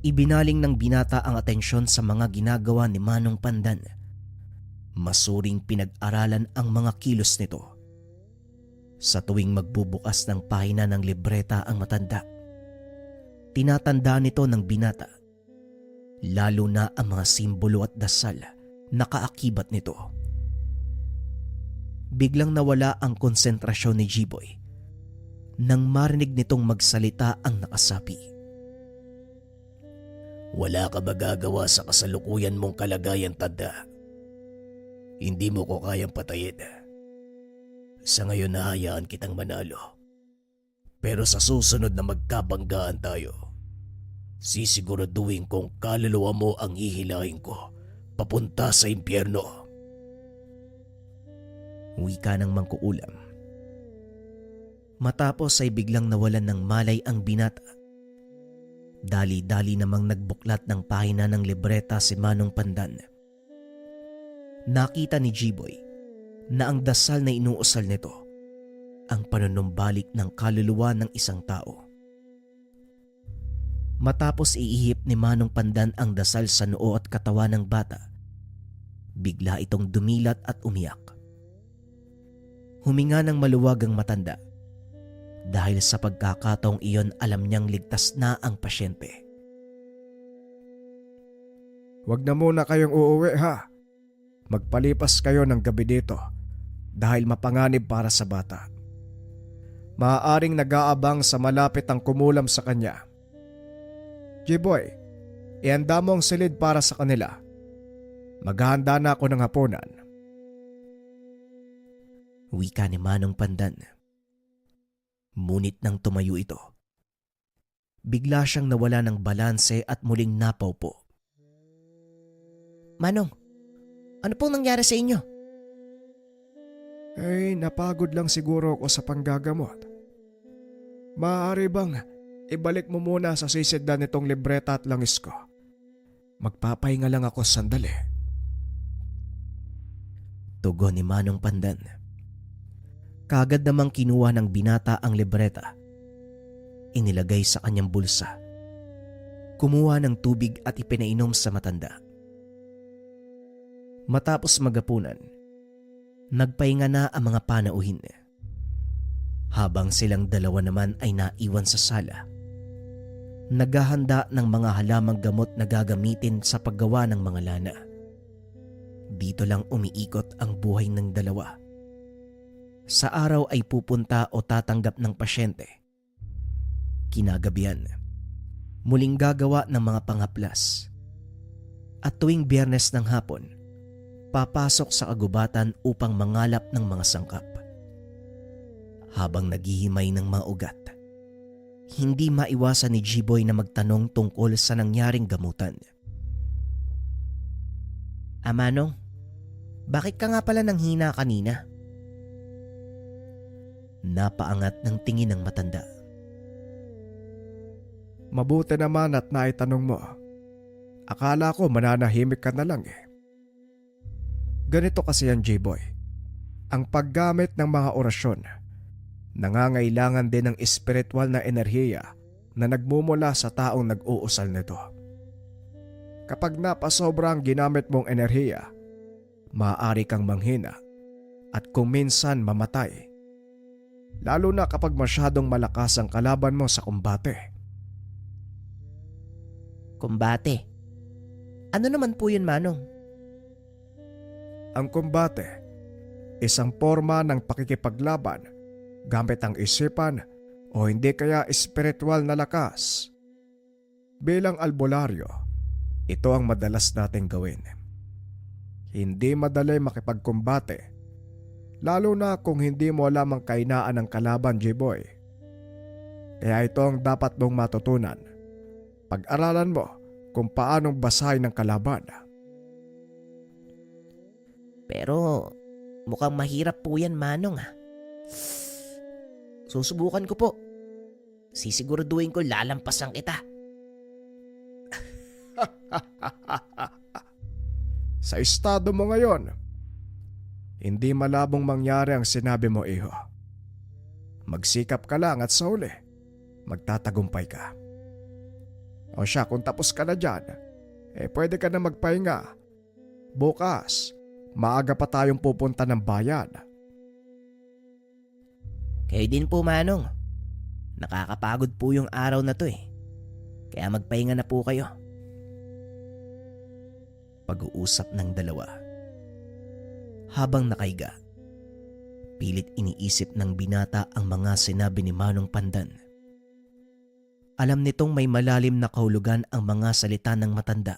Ibinaling ng binata ang atensyon sa mga ginagawa ni Manong Pandan. Masuring pinag-aralan ang mga kilos nito. Sa tuwing magbubukas ng pahina ng libreta ang matanda, tinatandaan nito ng binata, lalo na ang mga simbolo at dasal na kaakibat nito. Biglang nawala ang konsentrasyon ni G-Boy nang marinig nitong magsalita ang nakasapi. Wala ka ba gagawa sa kasalukuyan mong kalagayan, tanda? Hindi mo ko kayang patayin. Sa ngayon nahayaan kitang manalo. Pero sa susunod na magkabanggaan tayo, sisiguraduhin kong kaluluwa mo ang hihilahin ko papunta sa impyerno. Wika ng mangkuulam. Matapos ay biglang nawalan ng malay ang binata. Dali-dali namang nagbuklat ng pahina ng libreta si Manong Pandan. Nakita ni G-Boy na ang dasal na inuusal nito ang panunumbalik ng kaluluwa ng isang tao. Matapos iihip ni Manong Pandan ang dasal sa noo at katawan ng bata, bigla itong dumilat at umiyak. Huminga ng maluwag ang matanda dahil sa pagkakataong iyon alam niyang ligtas na ang pasyente. Huwag na muna kayong uuwi ha. Magpalipas kayo ng gabi dito dahil mapanganib para sa bata. Maaaring nag-aabang sa malapit ang kumulam sa kanya. G-Boy, ihanda mo ang silid para sa kanila. Maghahanda na ako ng hapunan. Wika ni Manong Pandan. Ngunit nang tumayo ito, bigla siyang nawala ng balanse at muling napaupo. Manong, ano pong nangyari sa inyo? Napagod lang siguro ako sa panggagamot. Maaari bang ibalik mo muna sa sisidlan nitong libreta at langis ko? Magpapahinga lang ako sandali. Tugon ni Manong Pandan. Kaagad namang kinuha ng binata ang libreta. Inilagay sa kanyang bulsa. Kumuha ng tubig at ipinainom sa matanda. Matapos magapunan, nagpahinga na ang mga panauhin. Habang silang dalawa naman ay naiwan sa sala, naghahanda ng mga halamang gamot na gagamitin sa paggawa ng mga lana. Dito lang umiikot ang buhay ng dalawa. Sa araw ay pupunta o tatanggap ng pasyente. Kinagabihan, muling gagawa ng mga panghaplas. At tuwing Biyernes ng hapon, papasok sa kagubatan upang mangalap ng mga sangkap. Habang naghihimay ng mga ugat, hindi maiwasan ni G-Boy na magtanong tungkol sa nangyaring gamutan. Manong, bakit ka nga pala nanghina kanina? Napaangat ng tingin ng matanda. Mabuti naman at naitanong mo. Akala ko mananahimik ka na lang eh. Ganito kasi yan, J-Boy. Ang paggamit ng mga orasyon, nangangailangan din ng espiritual na enerhiya na nagmumula sa taong nag-uusal nito. Kapag napasobra ang ginamit mong enerhiya, maaari kang manghina at kung minsan mamatay. Lalo na kapag masyadong malakas ang kalaban mo sa kumbate. Kumbate. Ano naman po yun, Manong? Ang kumbate, isang forma ng pakikipaglaban gamit ang isipan o hindi kaya espiritual na lakas. Bilang albularyo, ito ang madalas nating gawin. Hindi madali makipagkumbate, lalo na kung hindi mo alam ang kainaan ng kalaban, J-Boy. Kaya ito ang dapat mong matutunan. Pag-aralan mo kung paanong basahin ng kalaban. Pero mukhang mahirap po yan, Manong ah. Susubukan ko po. Sisiguraduhin ko lalampasan kita. Sa estado mo ngayon, hindi malabong mangyari ang sinabi mo, iho. Magsikap ka lang at sa huli, magtatagumpay ka. O siya, kung tapos ka na dyan, pwede ka na magpahinga. Bukas, maaga pa tayong pupunta ng bayan. Kayo din po, Manong. Nakakapagod po yung araw na to eh. Kaya magpahinga na po kayo. Pag-uusap ng dalawa. Habang nakaiga, pilit iniisip ng binata ang mga sinabi ni Manong Pandan. Alam nitong may malalim na kahulugan ang mga salita ng matanda.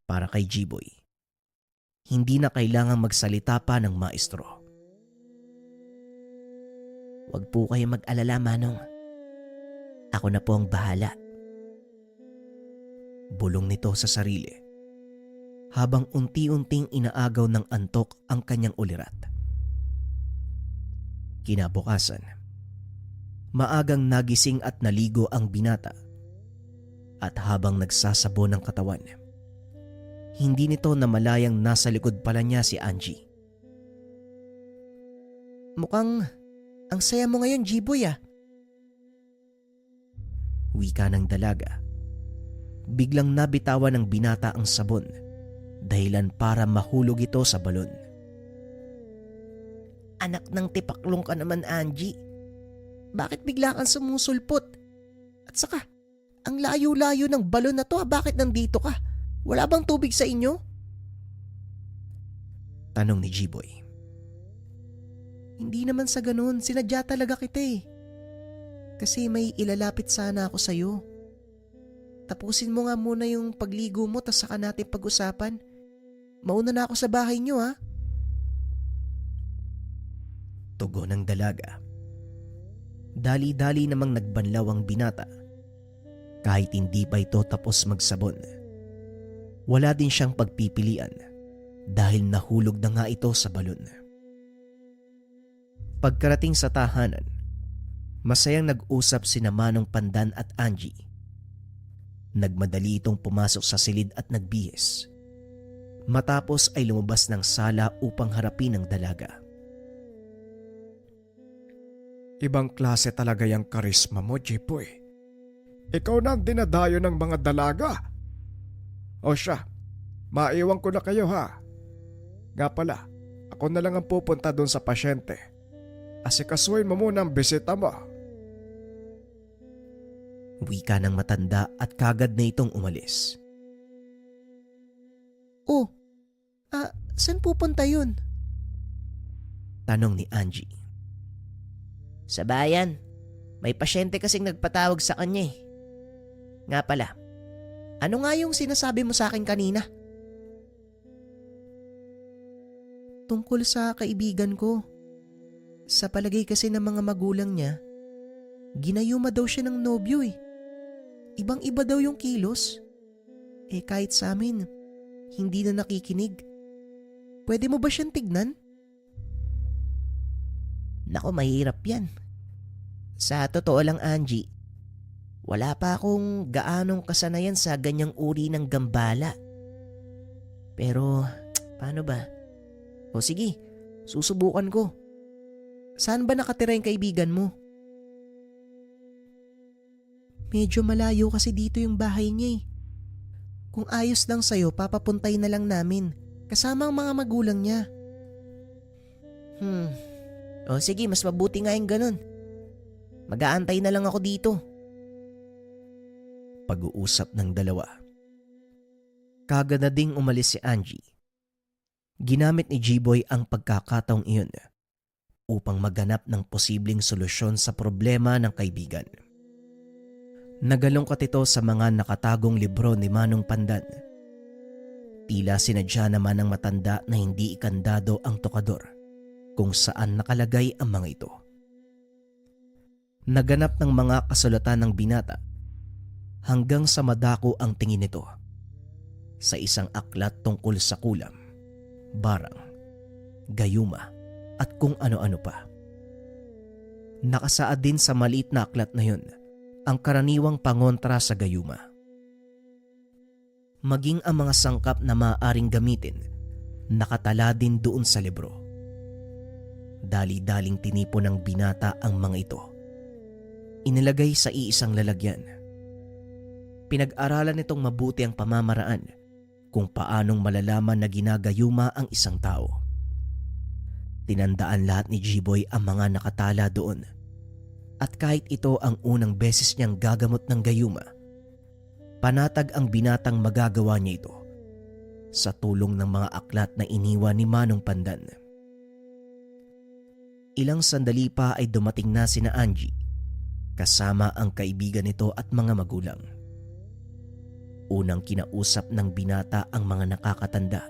Para kay G-Boy, hindi na kailangang magsalita pa ng maestro. Huwag po kayo mag-alala, Manong. Ako na po ang bahala. Bulong nito sa sarili habang unti-unting inaagaw ng antok ang kanyang ulirat. Kinabukasan, maagang nagising at naligo ang binata at habang nagsasabon ng katawan, hindi nito namalayang nasa likod pala niya si Angie. Mukhang ang saya mo ngayon, G-Boy ah. Wika ng dalaga. Biglang nabitawan ng binata ang sabon dahilan para mahulog ito sa balon. Anak ng tipaklong ka naman, Angie. Bakit bigla kang sumusulpot? At saka, ang layo-layo ng balon na to, bakit nandito ka? Wala bang tubig sa inyo? Tanong ni G-Boy. Hindi naman sa ganun, sinadya talaga kita eh. Kasi may ilalapit sana ako sa'yo. Tapusin mo nga muna yung pagligo mo tas saka natin pag-usapan. Mauna na ako sa bahay nyo ha. Tugon ng dalaga. Dali-dali namang nagbanlaw ang binata. Kahit hindi pa ito tapos magsabon. Wala din siyang pagpipilian dahil nahulog na nga ito sa balon. Pagkarating sa tahanan, masayang nag-usap sina Manong Pandan at Angie. Nagmadali itong pumasok sa silid at nagbihis. Matapos ay lumabas ng sala upang harapin ang dalaga. Ibang klase talaga yung karisma mo, Jipoy. Ikaw na ang dinadayo ng mga dalaga. O siya, maiwan ko na kayo ha. Nga pala, ako na lang ang pupunta doon sa pasyente. Asikasuhin mo muna ang bisita mo. Wika ng matanda at kagad na itong umalis. Oh, saan pupunta yun? Tanong ni Angie. Sa bayan. May pasyente kasing nagpatawag sa kanya eh. Nga pala, ano nga yung sinasabi mo sa akin kanina? Tungkol sa kaibigan ko. Sa palagay kasi ng mga magulang niya, ginayuma daw siya ng nobyo eh. Ibang-iba daw yung kilos. Kahit sa amin, hindi na nakikinig. Pwede mo ba siyang tignan? Nako, mahirap yan. Sa totoo lang, Angie, wala pa akong gaanong kasanayan sa ganyang uri ng gambala. Pero, paano ba? O sige, Susubukan ko. Saan ba nakatira yung kaibigan mo? Medyo malayo kasi dito yung bahay niya eh. Kung ayos lang sa'yo, papapuntay na lang namin. Kasama ang mga magulang niya. O sige, mas mabuti nga yung ganun. Mag-aantay na lang ako dito. Pag-uusap ng dalawa. Kagad na ding umalis si Angie. Ginamit ni G-Boy ang pagkakataong iyon upang maghanap ng posibleng solusyon sa problema ng kaibigan. Nagalungkot ito sa mga nakatagong libro ni Manong Pandan. Tila sinadya naman ng matanda na hindi ikandado ang tokador kung saan nakalagay ang mga ito. Naganap ng mga kasulatan ng binata hanggang sa madako ang tingin nito sa isang aklat tungkol sa kulam, barang, gayuma at kung ano-ano pa. Nakasaad din sa maliit na aklat na yun ang karaniwang pangontra sa gayuma. Maging ang mga sangkap na maaaring gamitin nakatala din doon sa libro. Dali-daling tinipon ng binata ang mga ito. Inilagay sa iisang lalagyan. Pinag-aralan nitong mabuti ang pamamaraan kung paanong malalaman na ginagayuma ang isang tao. Tinandaan lahat ni G-Boy ang mga nakatala doon. At kahit ito ang unang beses niyang gagamot ng gayuma, panatag ang binatang magagawa niya ito sa tulong ng mga aklat na iniwan ni Manong Pandan. Ilang sandali pa ay dumating na sina Angie kasama ang kaibigan nito at mga magulang. Unang kinausap ng binata ang mga nakakatanda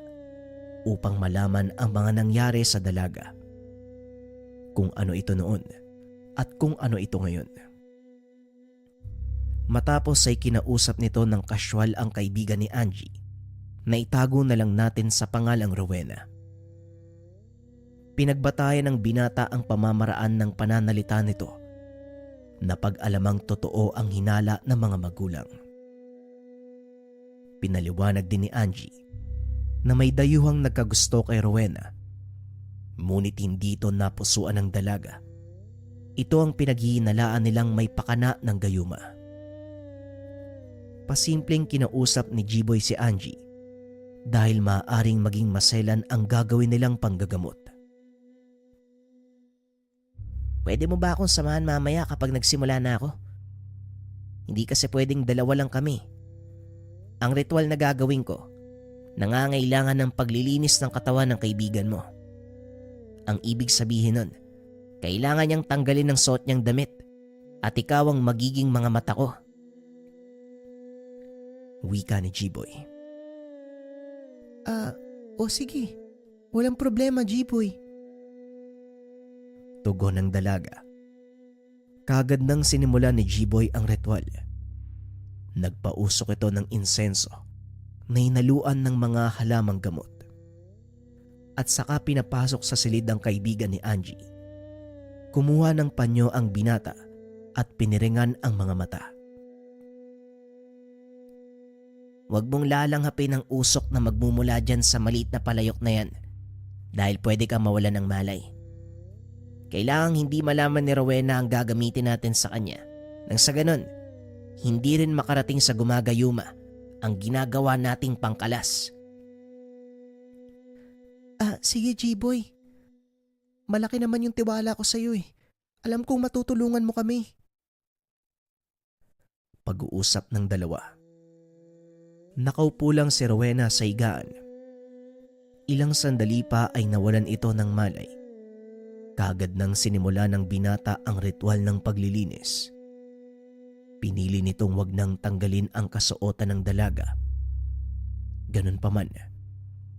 upang malaman ang mga nangyari sa dalaga. Kung ano ito noon at kung ano ito ngayon. Matapos ay kinausap nito ng kasywal ang kaibigan ni Angie na itago na lang natin sa pangalang Rowena. Pinagbatayan ng binata ang pamamaraan ng pananalita nito na pag-alamang totoo ang hinala ng mga magulang. Pinaliwanag din ni Angie na may dayuhang nagkagusto kay Rowena, ngunit hindi ito napusuan ng dalaga. Ito ang pinaghihinalaan nilang may pakana ng gayuma. Pasimpleng kinausap ni G-Boy si Angie dahil maaaring maging maselan ang gagawin nilang panggagamot. Pwede mo ba akong samahan mamaya kapag nagsimula na ako? Hindi kasi pwedeng dalawa lang kami. Ang ritual na gagawin ko, nangangailangan ng paglilinis ng katawan ng kaibigan mo. Ang ibig sabihin nun, kailangan niyang tanggalin ng suot niyang damit at ikaw ang magiging mga mata ko. Wika ni G-Boy. O sige. Walang problema, G-Boy. Tugon ng dalaga. Kagad nang sinimula ni G-Boy ang ritual. Nagpausok ito ng insenso na hinaluan ng mga halamang gamot. At saka pinapasok sa silid ang kaibigan ni Angie. Kumuha ng panyo ang binata at piniringan ang mga mata. Huwag mong lalanghapin ang usok na magmumula dyan sa maliit na palayok na yan dahil pwede kang mawalan ng malay. Kailangang hindi malaman ni Rowena ang gagamitin natin sa kanya nang sa ganon, hindi rin makarating sa gumagayuma ang ginagawa nating pangkalas. Sige G-Boy. Malaki naman yung tiwala ko sa iyo eh. Alam kong matutulungan mo kami. Pag-uusap ng dalawa. Nakaupo lang si Rowena sa higaan. Ilang sandali pa ay nawalan ito ng malay. Kagad nang sinimula ng binata ang ritual ng paglilinis. Pinili nitong wag nang tanggalin ang kasuotan ng dalaga. Ganun pa man,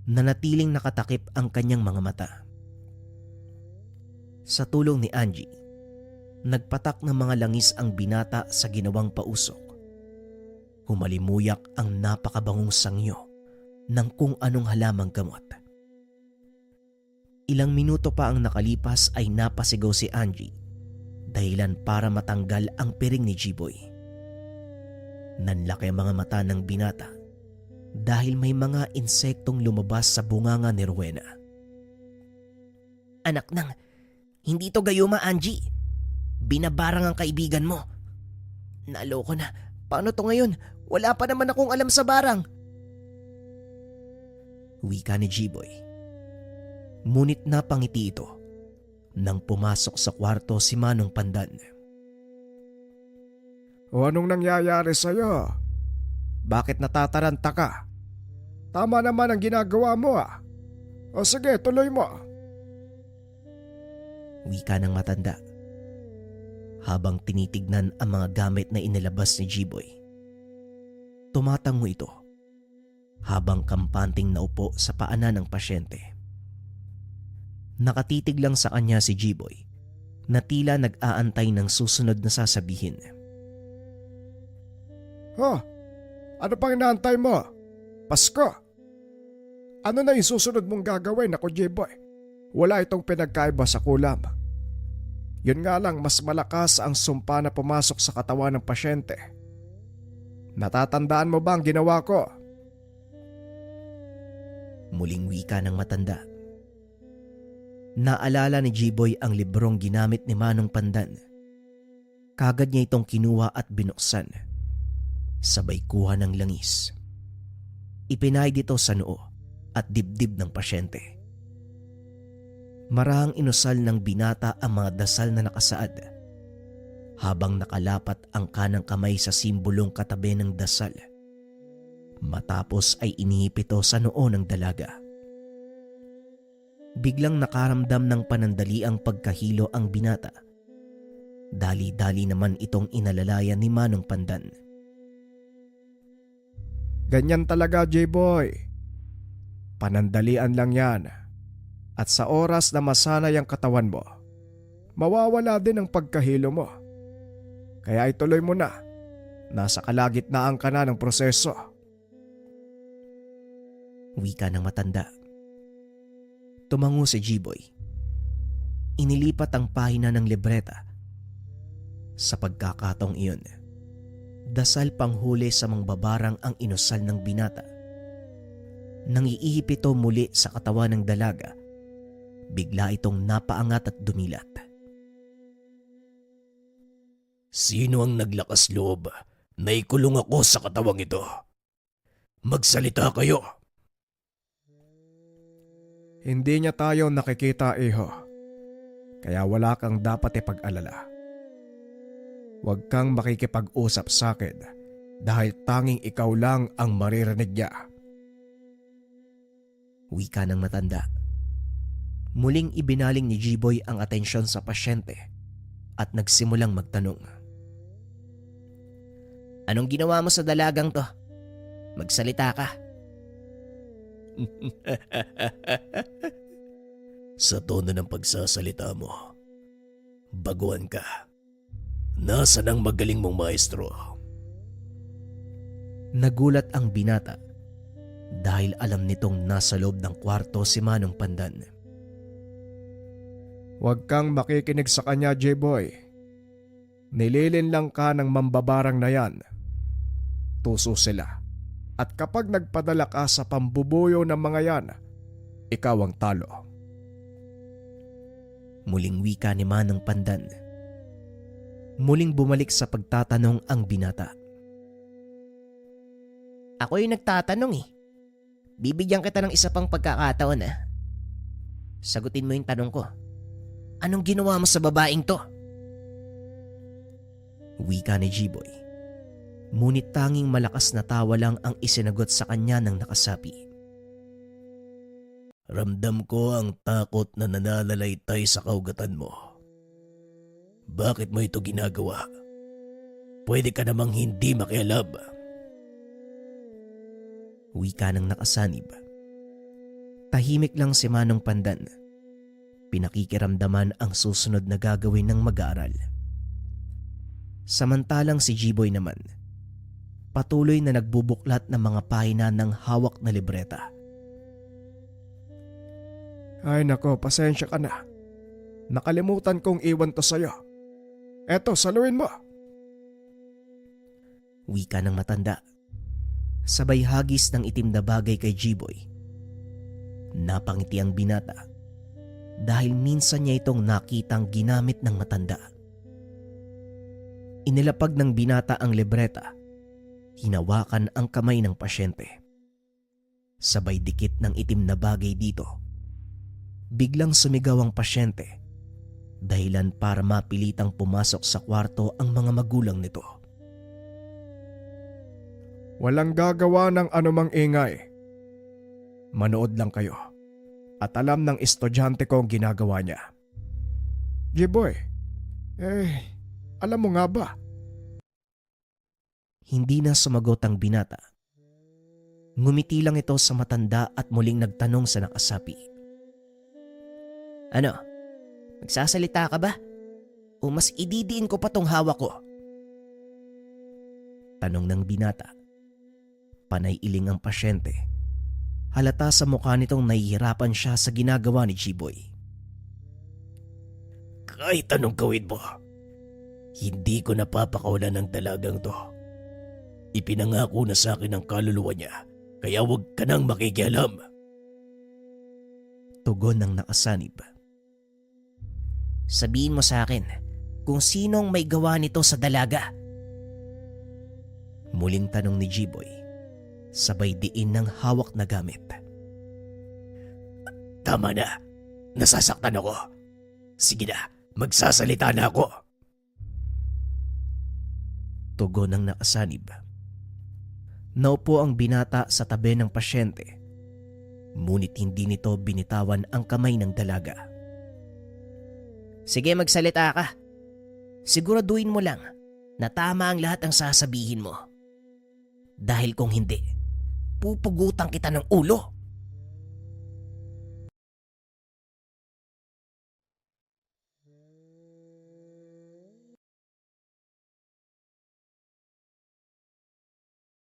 nanatiling nakatakip ang kanyang mga mata. Sa tulong ni Angie, nagpatak ng mga langis ang binata sa ginawang pausok. Humalimuyak ang napakabangong sangyo ng kung anong halamang gamot. Ilang minuto pa ang nakalipas ay napasigaw si Angie, dahilan para matanggal ang piring ni G-Boy. Nanlaki ang mga mata ng binata dahil may mga insektong lumabas sa bunganga ni Rowena. Anak ng, hindi to gayuma, Angie. Binabarang ang kaibigan mo. Naloko na. Paano to ngayon? Wala pa naman akong alam sa barang. Wika ni G-Boy. Ngunit napangiti ito nang pumasok sa kwarto si Manong Pandan. O anong nangyayari sa'yo? Bakit natataranta ka? Tama naman ang ginagawa mo ah. O sige, tuloy mo. Wika ng matanda habang tinitignan ang mga gamit na inilabas ni G-Boy. Tumatango ito habang kampanting naupo sa paanan ng pasyente. Nakatitig lang sa kanya si G-Boy na tila nag-aantay ng susunod na sasabihin. Ano pang inaantay mo? Pasko! Ano na yung susunod mong gagawin ako, J-Boy? Wala itong pinagkaiba sa kulam. Yun nga lang, mas malakas ang sumpa na pumasok sa katawan ng pasyente. Natatandaan mo ba ang ginawa ko? Muling wika ng matanda. Naalala ni G-Boy ang librong ginamit ni Manong Pandan. Kagad niya itong kinuha at binuksan. Sabay kuha ng langis. Ipinahid ito sa noo at dibdib ng pasyente. Marahang inusal ng binata ang mga dasal na nakasaad habang nakalapat ang kanang kamay sa simbolong katabi ng dasal. Matapos ay inihip ito sa noo ng dalaga. Biglang nakaramdam ng panandaliang pagkahilo ang binata. Dali-dali naman itong inalalayan ni Manong Pandan. Ganyan talaga, J-Boy. Panandalian lang yan. At sa oras na masanay ang katawan mo, mawawala din ang pagkahilo mo. Kaya ituloy mo na. Nasa kalagitnaan ka na ng proseso. Wika ng matanda. Tumango si G-Boy. Inilipat ang pahina ng libreta. Sa pagkakataong iyon, dasal panghuli sa mangbabarang ang inusal ng binata. Nang iihip ito muli sa katawan ng dalaga, bigla itong napaangat at dumilat. Sino ang naglakas loob na ikulong ako sa katawang ito? Magsalita kayo. Hindi niya tayo nakikita, iho. Kaya wala kang dapat ipag-alala. Huwag kang makikipag-usap sa akin dahil tanging ikaw lang ang maririnig niya. Wika ng matanda. Muling ibinaling ni G-Boy ang atensyon sa pasyente at nagsimulang magtanong. Anong ginawa mo sa dalagang to? Magsalita ka. Sa tono ng pagsasalita mo, baguhan ka. Nasaan ang magaling mong maestro? Nagulat ang binata dahil alam nitong nasa loob ng kwarto si Manong Pandan. Huwag kang makikinig sa kanya, J-Boy. Nililin lang ka ng mambabarang na yan. Tuso sila. At kapag nagpadala ka sa pambubuyo ng mga yan, ikaw ang talo. Muling wika ni Manong Pandan. Muling bumalik sa pagtatanong ang binata. Ako yung nagtatanong eh. Bibigyan kita ng isa pang pagkakataon ah. Sagutin mo yung tanong ko. Anong ginawa mo sa babaeng to? Wika ni G-Boy. Ngunit tanging malakas na tawa lang ang isinagot sa kanya ng nakasapi. Ramdam ko ang takot na nananalaytay sa kaugatan mo. Bakit mo ito ginagawa? Pwede ka namang hindi makialam. Wika ng nakasanib. Tahimik lang si Manong Pandan. Pinakikiramdaman ang susunod na gagawin ng mag-aaral. Samantalang si G-Boy naman, patuloy na nagbubuklat ng mga pahina ng hawak na libreta. Ay nako, pasensya ka na. Nakalimutan kong iwan to sa'yo. Eto, saluin mo. Wika ng matanda. Sabay hagis ng itim na bagay kay G-Boy. Napangiti ang binata. dahil minsan niya itong nakitang ginamit ng matanda. Inilapag ng binata ang libreta. Hinawakan ang kamay ng pasyente. Sabay dikit ng itim na bagay dito. Biglang sumigaw ang pasyente, dahilan para mapilitang pumasok sa kwarto ang mga magulang nito. Walang gagawa ng anumang ingay. Manood lang kayo at alam ng estudyante ko ang ginagawa niya. Jiboy, alam mo nga ba? Hindi na sumagot ang binata. Ngumiti lang ito sa matanda at muling nagtanong sa nakasapi. Ano? Magsasalita ka ba? O mas ididiin ko pa tong hawak ko? Tanong ng binata. Panay iling ang pasyente. Halata sa mukha nitong nahihirapan siya sa ginagawa ni Jiboy. Kahit anong gawin mo, hindi ko napapakawalan ng dalagang to. Ipinangako na sa akin ang kaluluwa niya, kaya huwag ka nang makikialam. Tugon ng nakasanib. Sabihin mo sa akin kung sinong may gawa nito sa dalaga. Muling tanong ni Jiboy, sabay diin ng hawak na gamit. Tama na, nasasaktan ako. Sige na, magsasalita na ako. Tugon ng nakasanib. Naupo ang binata sa tabi ng pasyente, ngunit hindi nito binitawan ang kamay ng dalaga. Sige, magsalita ka. Siguraduhin mo lang na tama ang lahat ng sasabihin mo. Dahil kung hindi, pupugutan kita ng ulo.